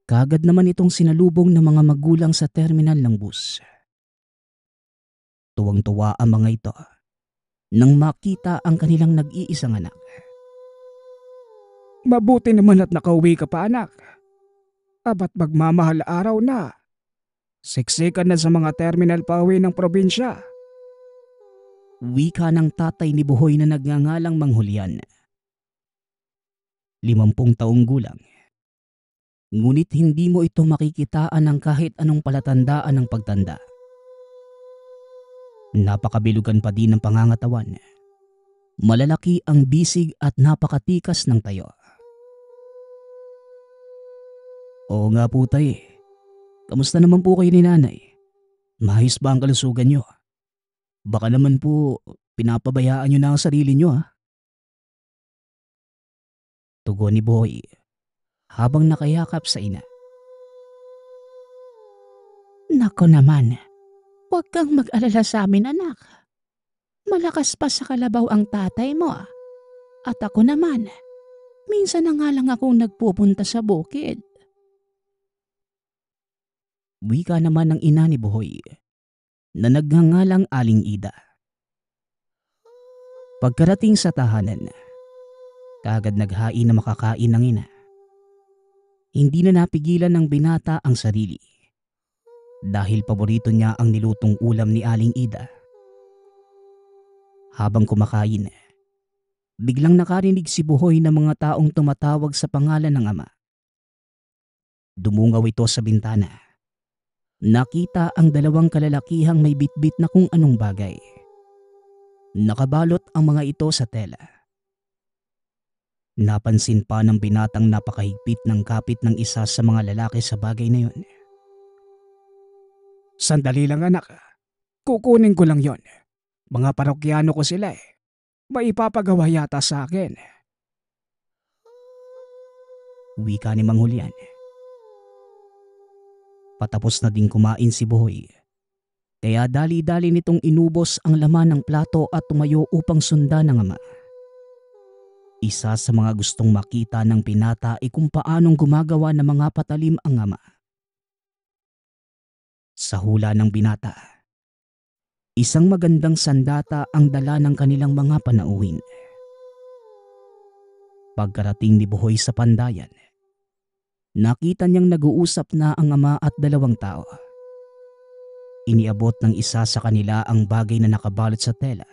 Kaagad naman itong sinalubong ng mga magulang sa terminal ng bus. Tuwang-tuwa ang mga ito nang makita ang kanilang nag-iisang anak. Mabuti naman at nakauwi ka pa, anak. Abat magmamahal araw na. Siksikan na sa mga terminal pa uwi ng probinsya. Wika ng tatay ni Buhoy na nagngangalang Manghulyan. 50 taong gulang. Ngunit hindi mo ito makikitaan ng kahit anong palatandaan ng pagtanda. Napakabilugan pa din ng pangangatawan. Malalaki ang bisig at napakatikas ng tayo. Oo nga po tay. Kamusta naman po kayo ni nanay? Maayos ba ang kalusugan nyo? Baka naman po pinapabayaan nyo na ang sarili nyo ha? Tugon ni Buhoy habang nakayakap sa ina. Nako naman, huwag kang mag-alala sa amin anak. Malakas pa sa kalabaw ang tatay mo. At ako naman, minsan na nga lang akong nagpupunta sa bukid. Wika naman ng ina ni Buhoy na nagngangalang Aling Ida. Pagkarating sa tahanan, kaagad naghain na makakain ng ina. Hindi na napigilan ng binata ang sarili dahil paborito niya ang nilutong ulam ni Aling Ida. Habang kumakain, biglang nakarinig si Buhoy ng mga taong tumatawag sa pangalan ng ama. Dumungaw ito sa bintana. Nakita ang dalawang kalalakihang may bitbit na kung anong bagay. Nakabalot ang mga ito sa tela. Napansin pa ng binatang napakahigpit ng kapit ng isa sa mga lalaki sa bagay na yon. Sandali lang, anak. Kukunin ko lang yon. Mga parokyano ko sila eh. May ipapagawa yata sa akin. Wika ni Manghulyan. Patapos na ding kumain si Buhoy. Kaya dali-dali nitong inubos ang laman ng plato at tumayo upang sundan ng ama. Isa sa mga gustong makita ng binata ay kung paanong gumagawa ng mga patalim ang ama. Sa hula ng binata, isang magandang sandata ang dala ng kanilang mga panauhin. Pagkarating ni Buhoy sa pandayan, nakita niyang nag-uusap na ang ama at dalawang tao. Iniabot ng isa sa kanila ang bagay na nakabalot sa tela.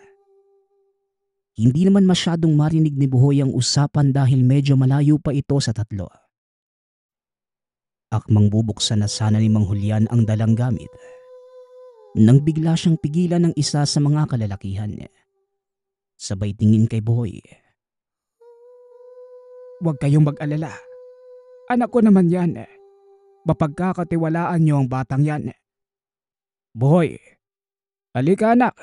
Hindi naman masyadong marinig ni Buhoy ang usapan dahil medyo malayo pa ito sa tatlo. Akmang bubuksan na sana ni Mang Julian ang dalang gamit nang bigla siyang pigilan ng isa sa mga kalalakihan. Sabay tingin kay Buhoy. Huwag kayong mag-alala. Anak ko naman yan. Mapagkakatiwalaan niyo ang batang yan. Buhoy, halika anak.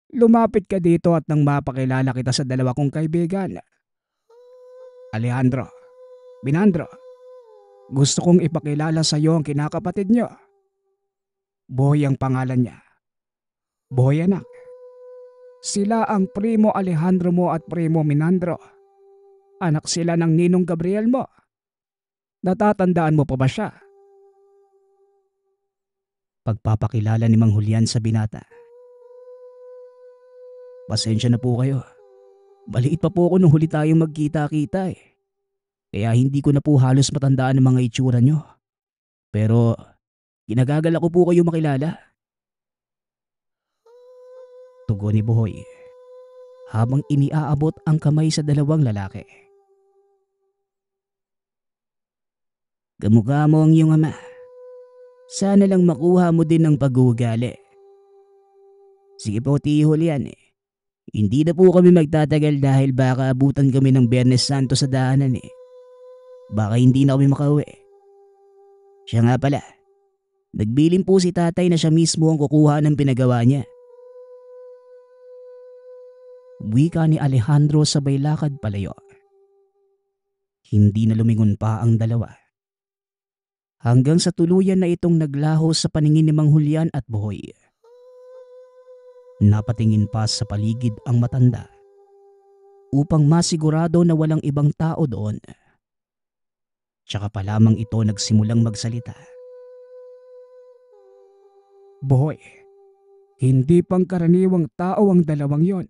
Lumapit ka dito at nang mapakilala kita sa dalawa kong kaibigan. Alejandro, Binandro, gusto kong ipakilala sa iyo ang kinakapatid niyo. Buhoy ang pangalan niya. Buhoy anak, sila ang primo Alejandro mo at primo Minandro. Anak sila ng ninong Gabriel mo. Natatandaan mo pa ba siya? Pagpapakilala ni Mang Julian sa binata. Pasensya na po kayo. Maliit pa po ako nung huli tayong magkita-kita eh. Kaya hindi ko na po halos matandaan ang mga itsura nyo. Pero ginagagala ko po kayo makilala. Tugon ni Buhoy habang iniaabot ang kamay sa dalawang lalaki. Kamukha mo ang iyong ama. Sana lang makuha mo din ng pag-uugali. Sige po, Tio Julian eh. Hindi na po kami magtatagal dahil baka abutan kami ng Biyernes Santo sa daanan eh. Baka hindi na kami makauwi. Siya nga pala, nagbilin po si tatay na siya mismo ang kukuha ng pinagawa niya. Wika ni Alejandro sabay lakad palayo. Hindi na lumingon pa ang dalawa. Hanggang sa tuluyan na itong naglaho sa paningin ni Mang Julian at Buhoy. Napatingin pa sa paligid ang matanda upang masigurado na walang ibang tao doon. Tsaka pa lamang ito nagsimulang magsalita. Buhoy, hindi pangkaraniwang tao ang dalawang yon.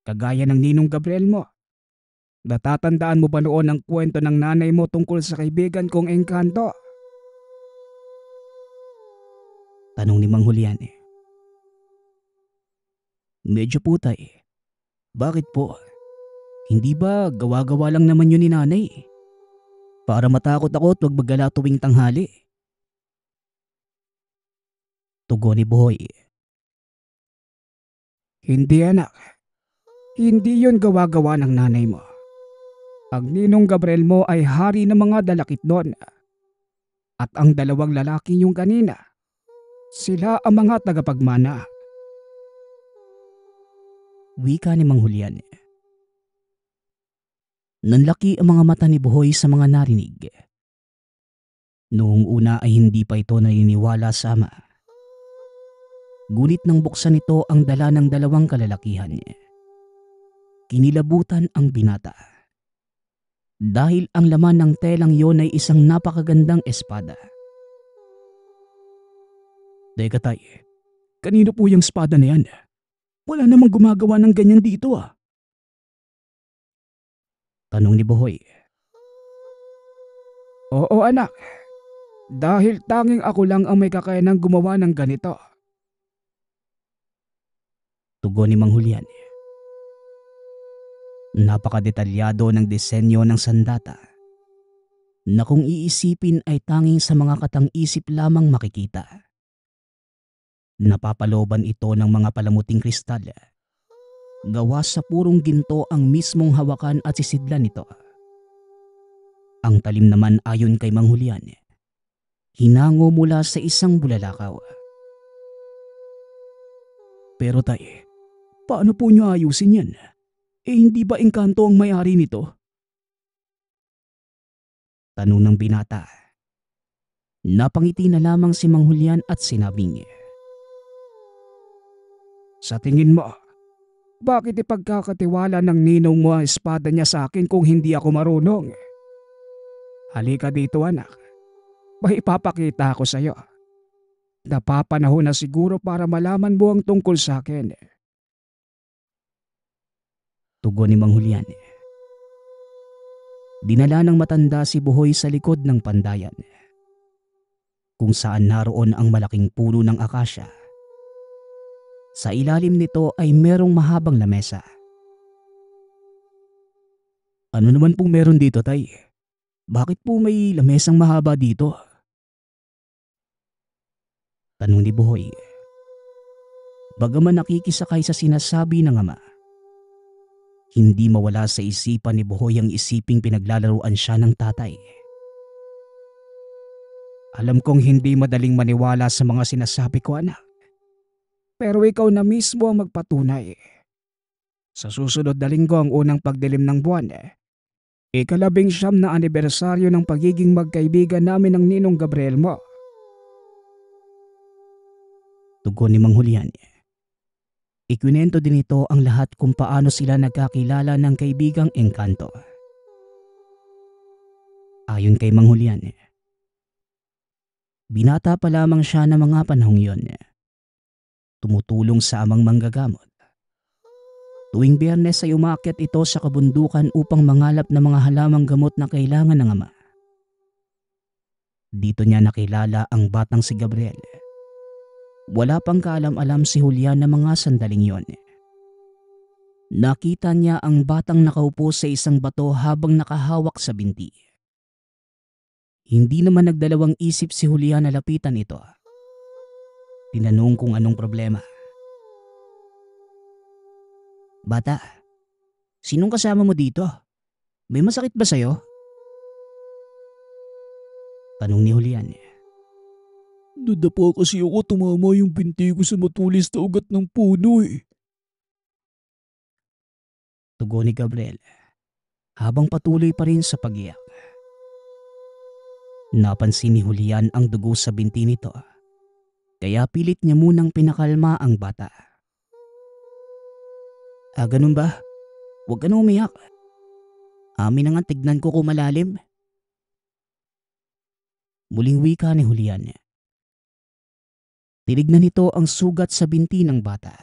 Kagaya ng ninong Gabriel mo. Natatandaan mo ba noon ang kwento ng nanay mo tungkol sa kaibigan kong Engkanto? Tanong ni Mang Julian. Medyo putay. Bakit po? Hindi ba gawa-gawa lang naman yun ni nanay? Para matakot ako at wag magala tuwing tanghali. Tugon ni Buhoy. Hindi anak. Hindi yun gawa-gawa ng nanay mo. Ang ninong Gabriel mo ay hari ng mga dalakit doon. At ang dalawang lalaki yung kanina, sila ang mga tagapagmana. Wika ni Mang Julian. Nanlaki ang mga mata ni Buhoy sa mga narinig. Noong una ay hindi pa ito naniniwala sa ama. Ngunit nang buksan ito ang dala ng dalawang kalalakihan, kinilabutan ang binata. Dahil ang laman ng telang yon ay isang napakagandang espada. Teka tay, kanino po yung espada na yan? Wala namang gumagawa ng ganyan dito ah. Tanong ni Buhoy. Oo anak, dahil tanging ako lang ang may kakayanang gumawa ng ganito. Tugon ni Mang Julian. Napakadetalyado ng disenyo ng sandata na kung iisipin ay tanging sa mga katang-isip lamang makikita. Napapaloban ito ng mga palamuting kristal. Gawa sa purong ginto ang mismong hawakan at sisidlan nito. Ang talim naman ayon kay Mang Julian, hinango mula sa isang bulalakaw. Pero tay, paano po nyo ayusin yan? Hindi ba Engkanto ang may-ari nito? Tanong ng binata. Napangiti na lamang si Mang Julian at sinabing, Sa tingin mo, bakit ipagkakatiwala ng ninong mo ang espada niya sa akin kung hindi ako marunong? Halika dito anak, may ipapakita ako sa iyo. Napapanahon na siguro para malaman mo ang tungkol sa akin. Tugon ni Mang Julian. Dinala ng matanda si Buhoy sa likod ng pandayan, kung saan naroon ang malaking puno ng akasya. Sa ilalim nito ay merong mahabang lamesa. Ano naman pong meron dito, Tay? Bakit po may lamesang mahaba dito? Tanong ni Buhoy. Bagaman nakikisakay sa sinasabi ng ama, hindi mawala sa isipan ni Buhoy ang isiping pinaglalaruan siya ng tatay. Alam kong hindi madaling maniwala sa mga sinasabi ko, anak. Pero ikaw na mismo ang magpatunay. Sa susunod na linggo ang unang pagdilim ng buwan, ika-19 na anibersaryo ng pagiging magkaibigan namin ng Ninong Gabriel mo. Tugon ni Mang Julian. Ikwinento din ito ang lahat kung paano sila nagkakilala ng kaibigang Engkanto. Ayon kay Mang Julian, binata pa lamang siya ng mga panahong yon. Tumutulong sa amang manggagamot. Tuwing Biyernes ay umakyat ito sa kabundukan upang mangalap ng mga halamang gamot na kailangan ng ama. Dito niya nakilala ang batang si Gabriel. Wala pang kaalam-alam si Julian na mga sandaling yon. Nakita niya ang batang nakaupo sa isang bato habang nakahawak sa binti. Hindi naman nagdalawang isip si Julian na lapitan ito. Tinanong kung anong problema. Bata, sinong kasama mo dito? May masakit ba sa'yo? Tanong ni Julian. Nadapa kasi ako, tumama yung binti ko sa matulis na ugat ng puno eh. Tugon ni Gabriel habang patuloy pa rin sa pag-iyak. Napansin ni Julian ang dugo sa binti nito, kaya pilit niya munang pinakalma ang bata. Ganun ba? Huwag ka na umiyak. Amin na nga, tignan ko kung malalim. Muling wika ni Julian. Tinignan nito ang sugat sa binti ng bata.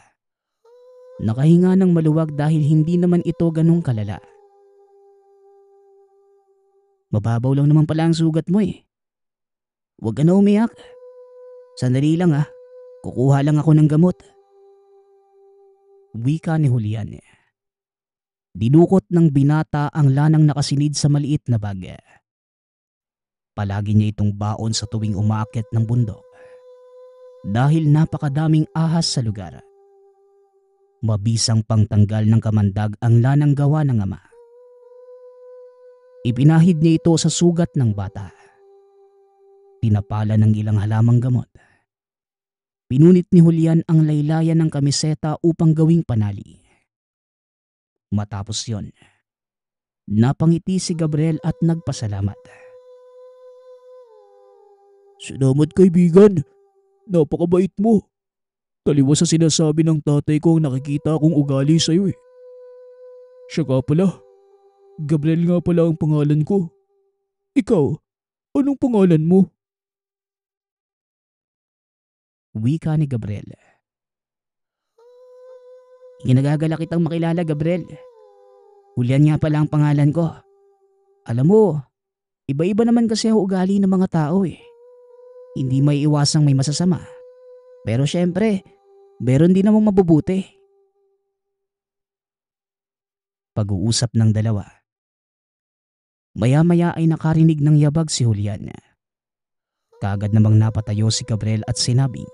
Nakahinga ng maluwag dahil hindi naman ito ganong kalala. Mababaw lang naman pala ang sugat mo eh. Huwag ka na umiyak. Sandali lang kukuha lang ako ng gamot. Wika ni Julian. Dinukot ng binata ang lanang nakasinid sa maliit na bag. Palagi niya itong baon sa tuwing umaakyat ng bundok. Dahil napakadaming ahas sa lugar. Mabisang pangtanggal ng kamandag ang lanang gawa ng ama. Ipinahid niya ito sa sugat ng bata. Tinapala ng ilang halamang gamot. Pinunit ni Julian ang laylayan ng kamiseta upang gawing panali. Matapos yon, napangiti si Gabriel at nagpasalamat. Salamat kaibigan, napakabait mo. Taliwas sa sinasabi ng tatay ko ang nakikita kong ugali sa'yo eh. Siya nga pala, Gabriel nga pala ang pangalan ko. Ikaw, anong pangalan mo? Wika ni Gabriel. Ginagagala kitang makilala, Gabriel. Julian nga pala ang pangalan ko. Alam mo, iba-iba naman kasi ang ugali ng mga tao eh. Hindi may iwasang may masasama. Pero syempre, meron din namang mabubuti. Pag-uusap ng dalawa. Maya-maya ay nakarinig ng yabag si Julian. Kaagad namang napatayo si Gabriel at sinabing,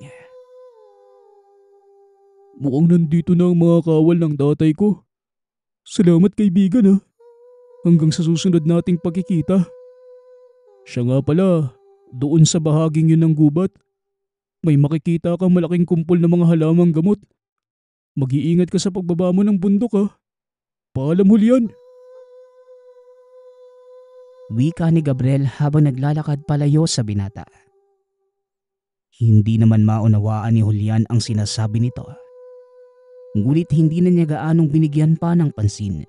Mukhang nandito na ang mga kawal ng tatay ko. Salamat kaibigan Hanggang sa susunod nating pagkikita. Siya nga pala, doon sa bahaging yun ng gubat, may makikita kang malaking kumpol ng mga halamang gamot. Mag-iingat ka sa pagbaba mo ng bundok Paalam Julian. Wika ni Gabriel habang naglalakad palayo sa binata. Hindi naman maunawaan ni Julian ang sinasabi nito. Ngunit hindi na niya gaanong binigyan pa ng pansin.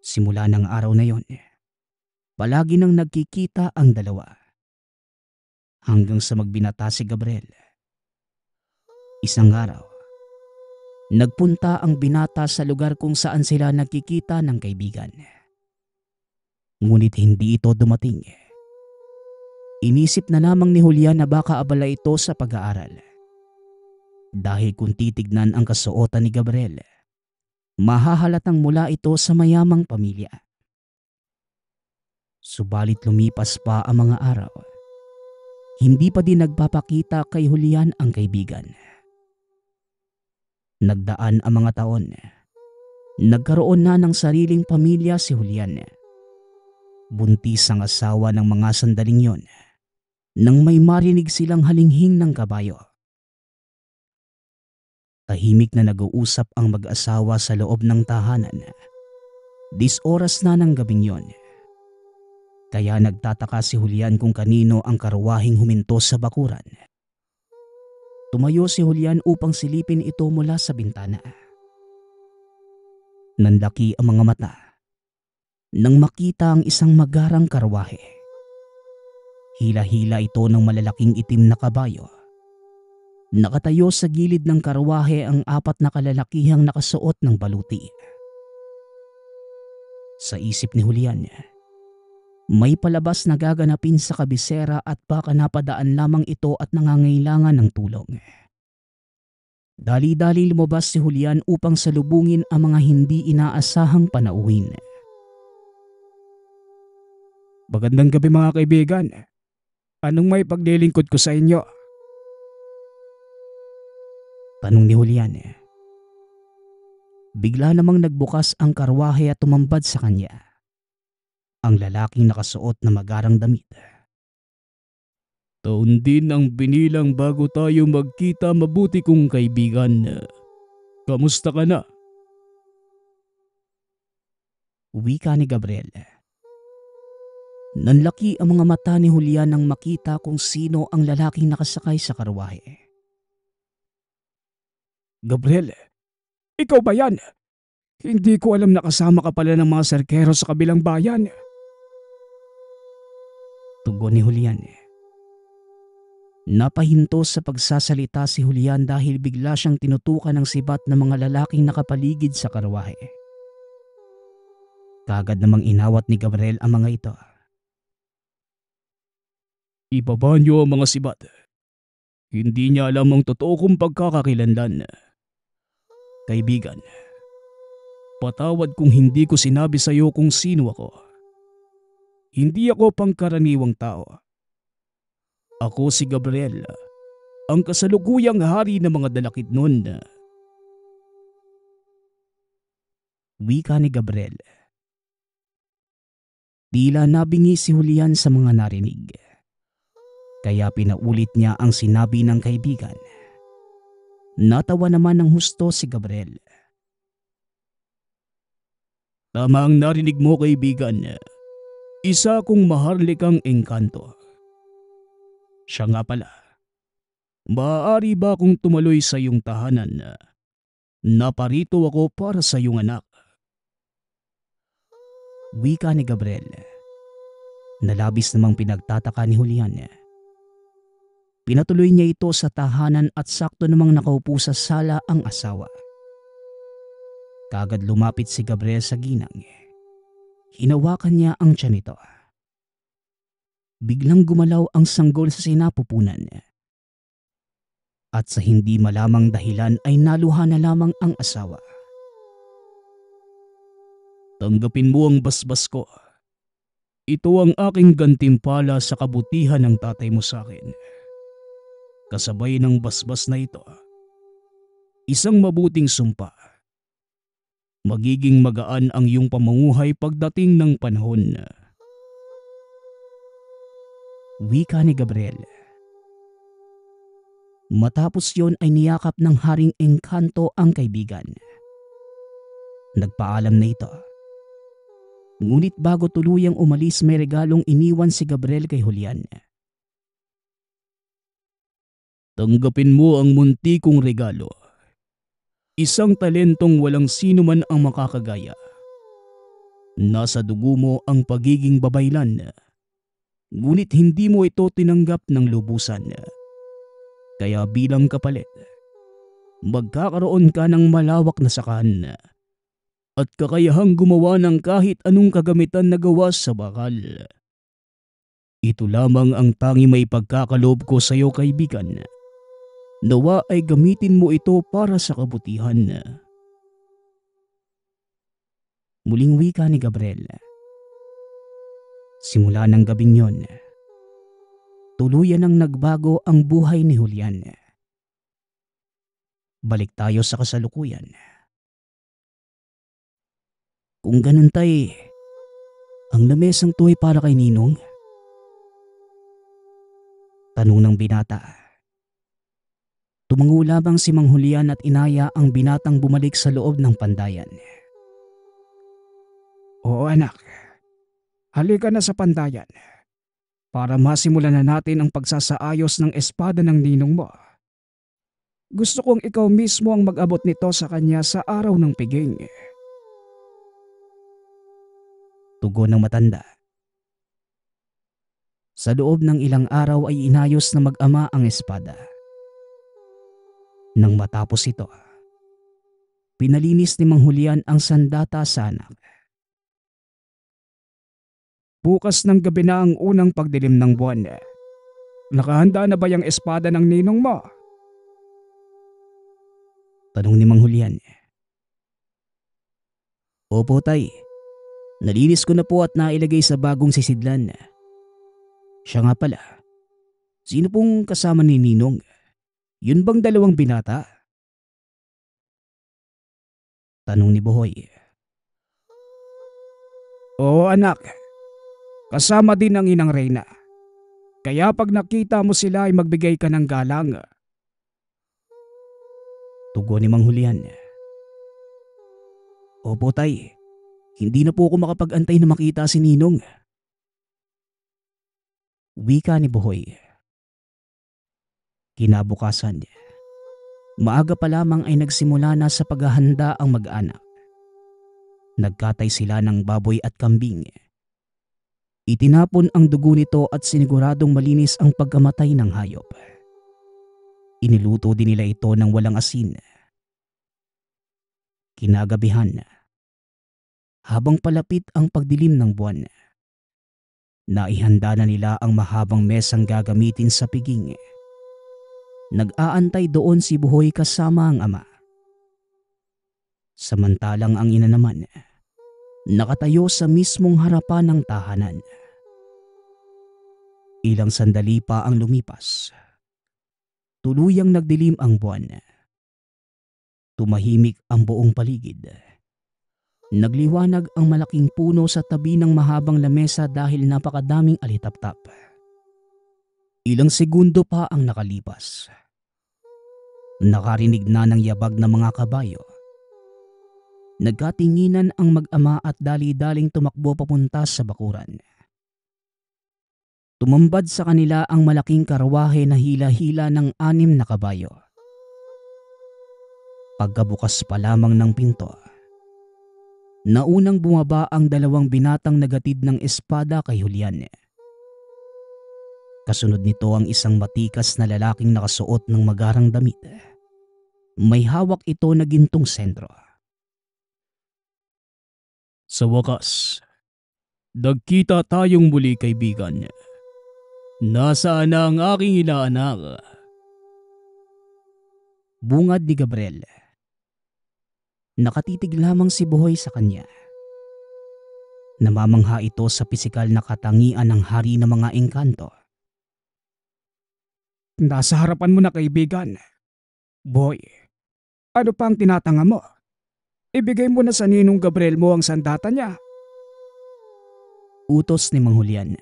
Simula ng araw na yon, palagi nang nagkikita ang dalawa. Hanggang sa magbinata si Gabriel. Isang araw, nagpunta ang binata sa lugar kung saan sila nagkikita ng kaibigan. Ngunit hindi ito dumating. Inisip na lamang ni Julian na baka abala ito sa pag-aaral. Dahil kung titignan ang kasuotan ni Gabriel, mahahalatang mula ito sa mayamang pamilya. Subalit lumipas pa ang mga araw. Hindi pa din nagpapakita kay Julian ang kaibigan. Nagdaan ang mga taon. Nagkaroon na ng sariling pamilya si Julian. Buntis ang asawa ng mga sandaling yon nang may marinig silang halinghing ng kabayo. Tahimik na nag-uusap ang mag-asawa sa loob ng tahanan. 10 oras na ng gabing yon. Kaya nagtataka si Julian kung kanino ang karwaheng huminto sa bakuran. Tumayo si Julian upang silipin ito mula sa bintana. Nandaki ang mga mata nang makita ang isang magarang karwahe. Hila-hila ito ng malalaking itim na kabayo. Nakatayo sa gilid ng karwahe ang 4 na kalalakihang nakasuot ng baluti. Sa isip ni Julian, may palabas na gaganapin sa kabisera at baka napadaan lamang ito at nangangailangan ng tulong. Dali-dali lumabas si Julian upang salubungin ang mga hindi inaasahang panauhin. Magandang gabi mga kaibigan. Anong may paglilingkod ko sa inyo? Tanong ni Julian. Bigla namang nagbukas ang karwahe at tumambad sa kanya ang lalaking nakasuot na magarang damit. Taon din ang binilang bago tayo magkita, mabuti kong kaibigan. Kamusta ka na? Wika ni Gabriel. Nanlaki ang mga mata ni Julian nang makita kung sino ang lalaking nakasakay sa karwahe. Gabriel, ikaw ba yan? Hindi ko alam na kasama ka pala ng mga serkero sa kabilang bayan. Tugon ni Julian. Napahinto sa pagsasalita si Julian dahil bigla siyang tinutukan ng sibat ng mga lalaking nakapaligid sa karwahe. Kagad namang inawat ni Gabriel ang mga ito. Ibaba niyo ang mga sibat. Hindi niya alam ang totoo kong pagkakakilanlan. Kaibigan, patawad kung hindi ko sinabi sa iyo kung sino ako. Hindi ako pangkaraniwang tao. Ako si Gabriel, ang kasalukuyang hari ng mga dalakidnon. Wika ni Gabriel. Tila nabingi si Julian sa mga narinig. Kaya pinaulit niya ang sinabi ng kaibigan. Natawa naman ng husto si Gabriel. Tama ang narinig mo, kaibigan. Isa kong maharlikang engkanto. Siya nga pala. Maaari ba akong tumaloy sa iyong tahanan? Naparito ako para sa iyong anak. Wika ni Gabriel. Nalabis namang pinagtataka ni Julian. Pinatuloy niya ito sa tahanan at sakto namang nakaupo sa sala ang asawa. Kagad lumapit si Gabriel sa ginang. Hinawakan niya ang tiyan nito. Biglang gumalaw ang sanggol sa sinapupunan. At sa hindi malamang dahilan ay naluha na lamang ang asawa. Tanggapin mo ang basbas ko. Ito ang aking gantimpala sa kabutihan ng tatay mo sa akin. Kasabay ng basbas na ito, isang mabuting sumpa. Magiging magaan ang iyong pamumuhay pagdating ng panahon. Wika ni Gabriel. Matapos yon ay niyakap ng Haring Engkanto ang kaibigan. Nagpaalam na ito. Ngunit bago tuluyang umalis may regalong iniwan si Gabriel kay Julian. Tanggapin mo ang munti kong regalo. Isang talentong walang sino man ang makakagaya. Nasa dugo mo ang pagiging babaylan. Ngunit hindi mo ito tinanggap ng lubusan. Kaya bilang kapalit, magkakaroon ka ng malawak na sakahan. at kakayahang gumawa ng kahit anong kagamitan na gawa sa bakal. Ito lamang ang tangi may pagkakaloob ko sa iyo, kaibigan. Nawa ay gamitin mo ito para sa kabutihan. Muling wika ni Gabriel. Simula ng gabing yon, tuluyan ang nagbago ang buhay ni Julian. Balik tayo sa kasalukuyan. Kung ganun tay, ang lamesang to ay para kay Ninong? Tanong ng binata. Tumango lamang si Mang Julian at inaya ang binatang bumalik sa loob ng pandayan. Oo anak, halika na sa pandayan para masimulan na natin ang pagsasaayos ng espada ng ninong mo. Gusto kong ikaw mismo ang mag-abot nito sa kanya sa araw ng piging. Tugon ng matanda. Sa loob ng ilang araw ay inayos na mag-ama ang espada. Nang matapos ito, pinalinis ni Mang Julian ang sandata sa anak. Bukas ng gabi na ang unang pagdilim ng buwan. Nakahanda na ba yung espada ng ninong mo? Tanong ni Mang Julian. Opo tay, nalinis ko na po at nailagay sa bagong sisidlan. Siya nga pala, sino pong kasama ni Ninong? Yun bang dalawang binata? Tanong ni Buhoy. Oo anak, kasama din ang inang Reyna. Kaya pag nakita mo sila ay magbigay ka ng galang. Tugon ni Mang Julian. Opo tay, hindi na po ako makapag-antay na makita si Ninong. Wika ni Buhoy. Kinabukasan, maaga pa lamang ay nagsimula na sa paghahanda ang mag-anak. Nagkatay sila ng baboy at kambing. Itinapon ang dugo nito at siniguradong malinis ang pagkamatay ng hayop. Iniluto din nila ito ng walang asin. Kinagabihan, habang palapit ang pagdilim ng buwan, naihanda na nila ang mahabang mesang gagamitin sa piging. Nag-aantay doon si Buhoy kasama ang ama. Samantalang ang ina naman, nakatayo sa mismong harapan ng tahanan. Ilang sandali pa ang lumipas. Tuluyang nagdilim ang buwan. Tumahimik ang buong paligid. Nagliwanag ang malaking puno sa tabi ng mahabang lamesa dahil napakadaming alitaptap. Ilang segundo pa ang nakalipas. Nakarinig na ng yabag ng mga kabayo. Nagkatinginan ang mag-ama at dali-daling tumakbo papunta sa bakuran. Tumambad sa kanila ang malaking karwahe na hila-hila ng 6 na kabayo. Pagkabukas pa lamang ng pinto, naunang bumaba ang 2 binatang nagatid ng espada kay Julian. Kasunod nito ang isang matikas na lalaking nakasuot ng magarang damit. May hawak ito na gintong sentro. Sa wakas, nagkita tayong muli, kaibigan. Nasaan na ang aking inaanak? Bungad ni Gabriel. Nakatitig lamang si Buhoy sa kanya. Namamangha ito sa pisikal na katangian ng hari ng mga engkanto. Nasa harapan mo na kaibigan. Boy, ano pa ang tinatanga mo? Ibigay mo na sa ninong Gabriel mo ang sandata niya. Utos ni Mang Julian.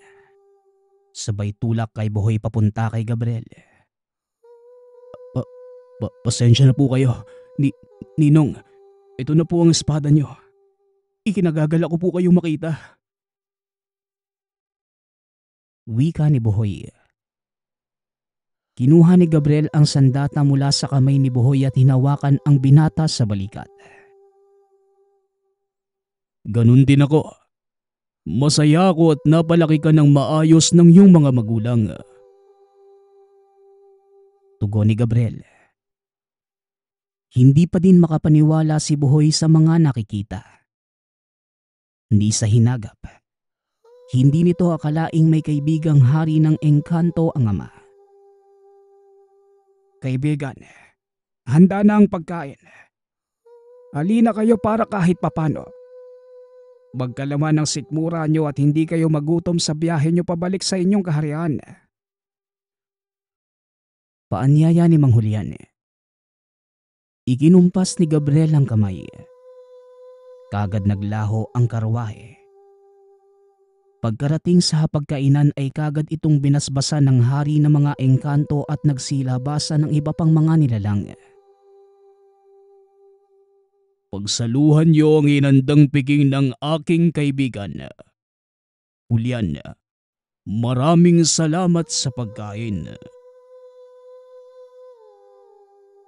Sabay tulak kay Buhoy papunta kay Gabriel. Pasensya na po kayo, Ninong. Ito na po ang espada niyo. Ikinagagala ko po kayong makita. Wika ni Buhoy. Kinuha ni Gabriel ang sandata mula sa kamay ni Buhoy at hinawakan ang binata sa balikat. Ganun din ako. Masaya ako at napalaki ka ng maayos ng iyong mga magulang. Tugon ni Gabriel. Hindi pa din makapaniwala si Buhoy sa mga nakikita. Ni sa hinagap, hindi nito akalaing may kaibigang hari ng engkanto ang ama. Kaibigan, handa na ang pagkain. Halina kayo para kahit papano. Magkalaman ng sikmura nyo at hindi kayo magutom sa biyahe nyo pabalik sa inyong kaharian. Paanyaya ni Mang Julian. Ikinumpas ni Gabriel ang kamay. Kagad naglaho ang karwahe. Pagkarating sa hapagkainan ay kagad itong binasbasan ng hari ng mga engkanto at nagsilabasan ng iba pang mga nilalang. Pagsaluhan niyo ang inandang piging ng aking kaibigan. Julian, maraming salamat sa pagkain.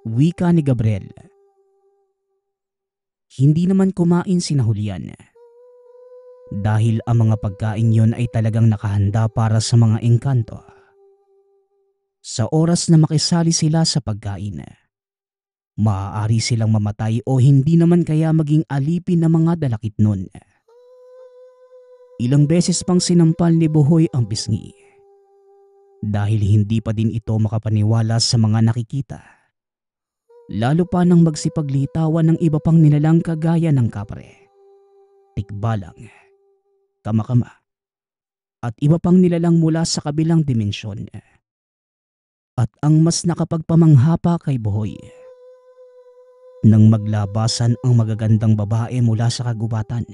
Wika ni Gabriel. Hindi naman kumain sina Julian. Dahil ang mga pagkain yon ay talagang nakahanda para sa mga engkanto. Sa oras na makisali sila sa pagkain, maaari silang mamatay o hindi naman kaya maging alipin ng mga dalakit nun. Ilang beses pang sinampal ni Buhoy ang pisngi. Dahil hindi pa din ito makapaniwala sa mga nakikita. Lalo pa nang magsipaglitawan ng iba pang nilalang kagaya ng kapre, tikbalang, kamakama, at iba pang nilalang mula sa kabilang dimensyon. At ang mas nakapagpamangha pa kay Buhoy, nang maglabasan ang magagandang babae mula sa kagubatan.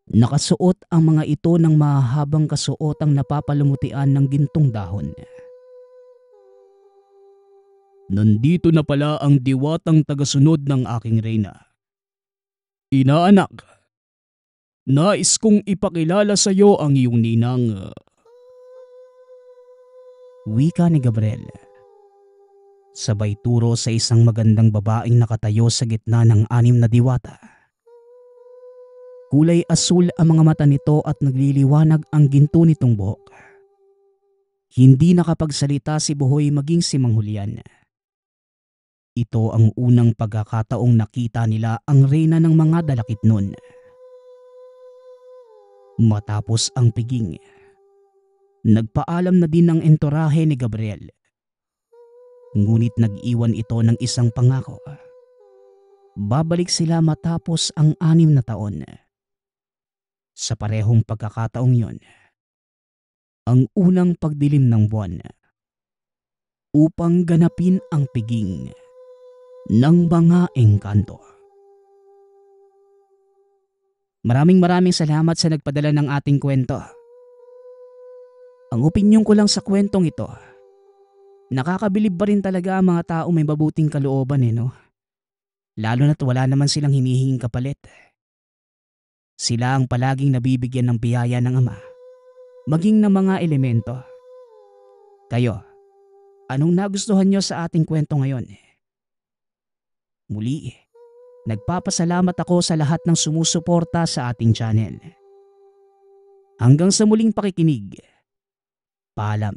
Nakasuot ang mga ito ng mahahabang kasuotang napapalumutian ng gintong dahon. Nandito na pala ang diwatang tagasunod ng aking reyna. Inaanak, nais kong ipakilala sa iyo ang iyong ninang. Wika ni Gabriel. Sabay turo sa isang magandang babaeng nakatayo sa gitna ng 6 na diwata. Kulay asul ang mga mata nito at nagliliwanag ang ginto nitong buhok. Hindi nakapagsalita si Buhoy maging si Mang Julian. Ito ang unang pagkakataong nakita nila ang reyna ng mga dalakit nun. Matapos ang piging, nagpaalam na din ang entorahe ni Gabriel. Ngunit nag-iwan ito ng isang pangako. Babalik sila matapos ang 6 na taon. Sa parehong pagkakataong yon, ang unang pagdilim ng buwan, upang ganapin ang piging ng mga engkanto. Maraming salamat sa nagpadala ng ating kwento. Ang opinyon ko lang sa kwentong ito, nakakabilib ba rin talaga ang mga tao may mabuting kalooban no? Lalo na't wala naman silang hinihinging kapalit. Sila ang palaging nabibigyan ng biyaya ng Ama, maging ng mga elemento. Kayo, anong nagustuhan nyo sa ating kwento ngayon? Muli, nagpapasalamat ako sa lahat ng sumusuporta sa ating channel. Hanggang sa muling pakikinig. Paalam.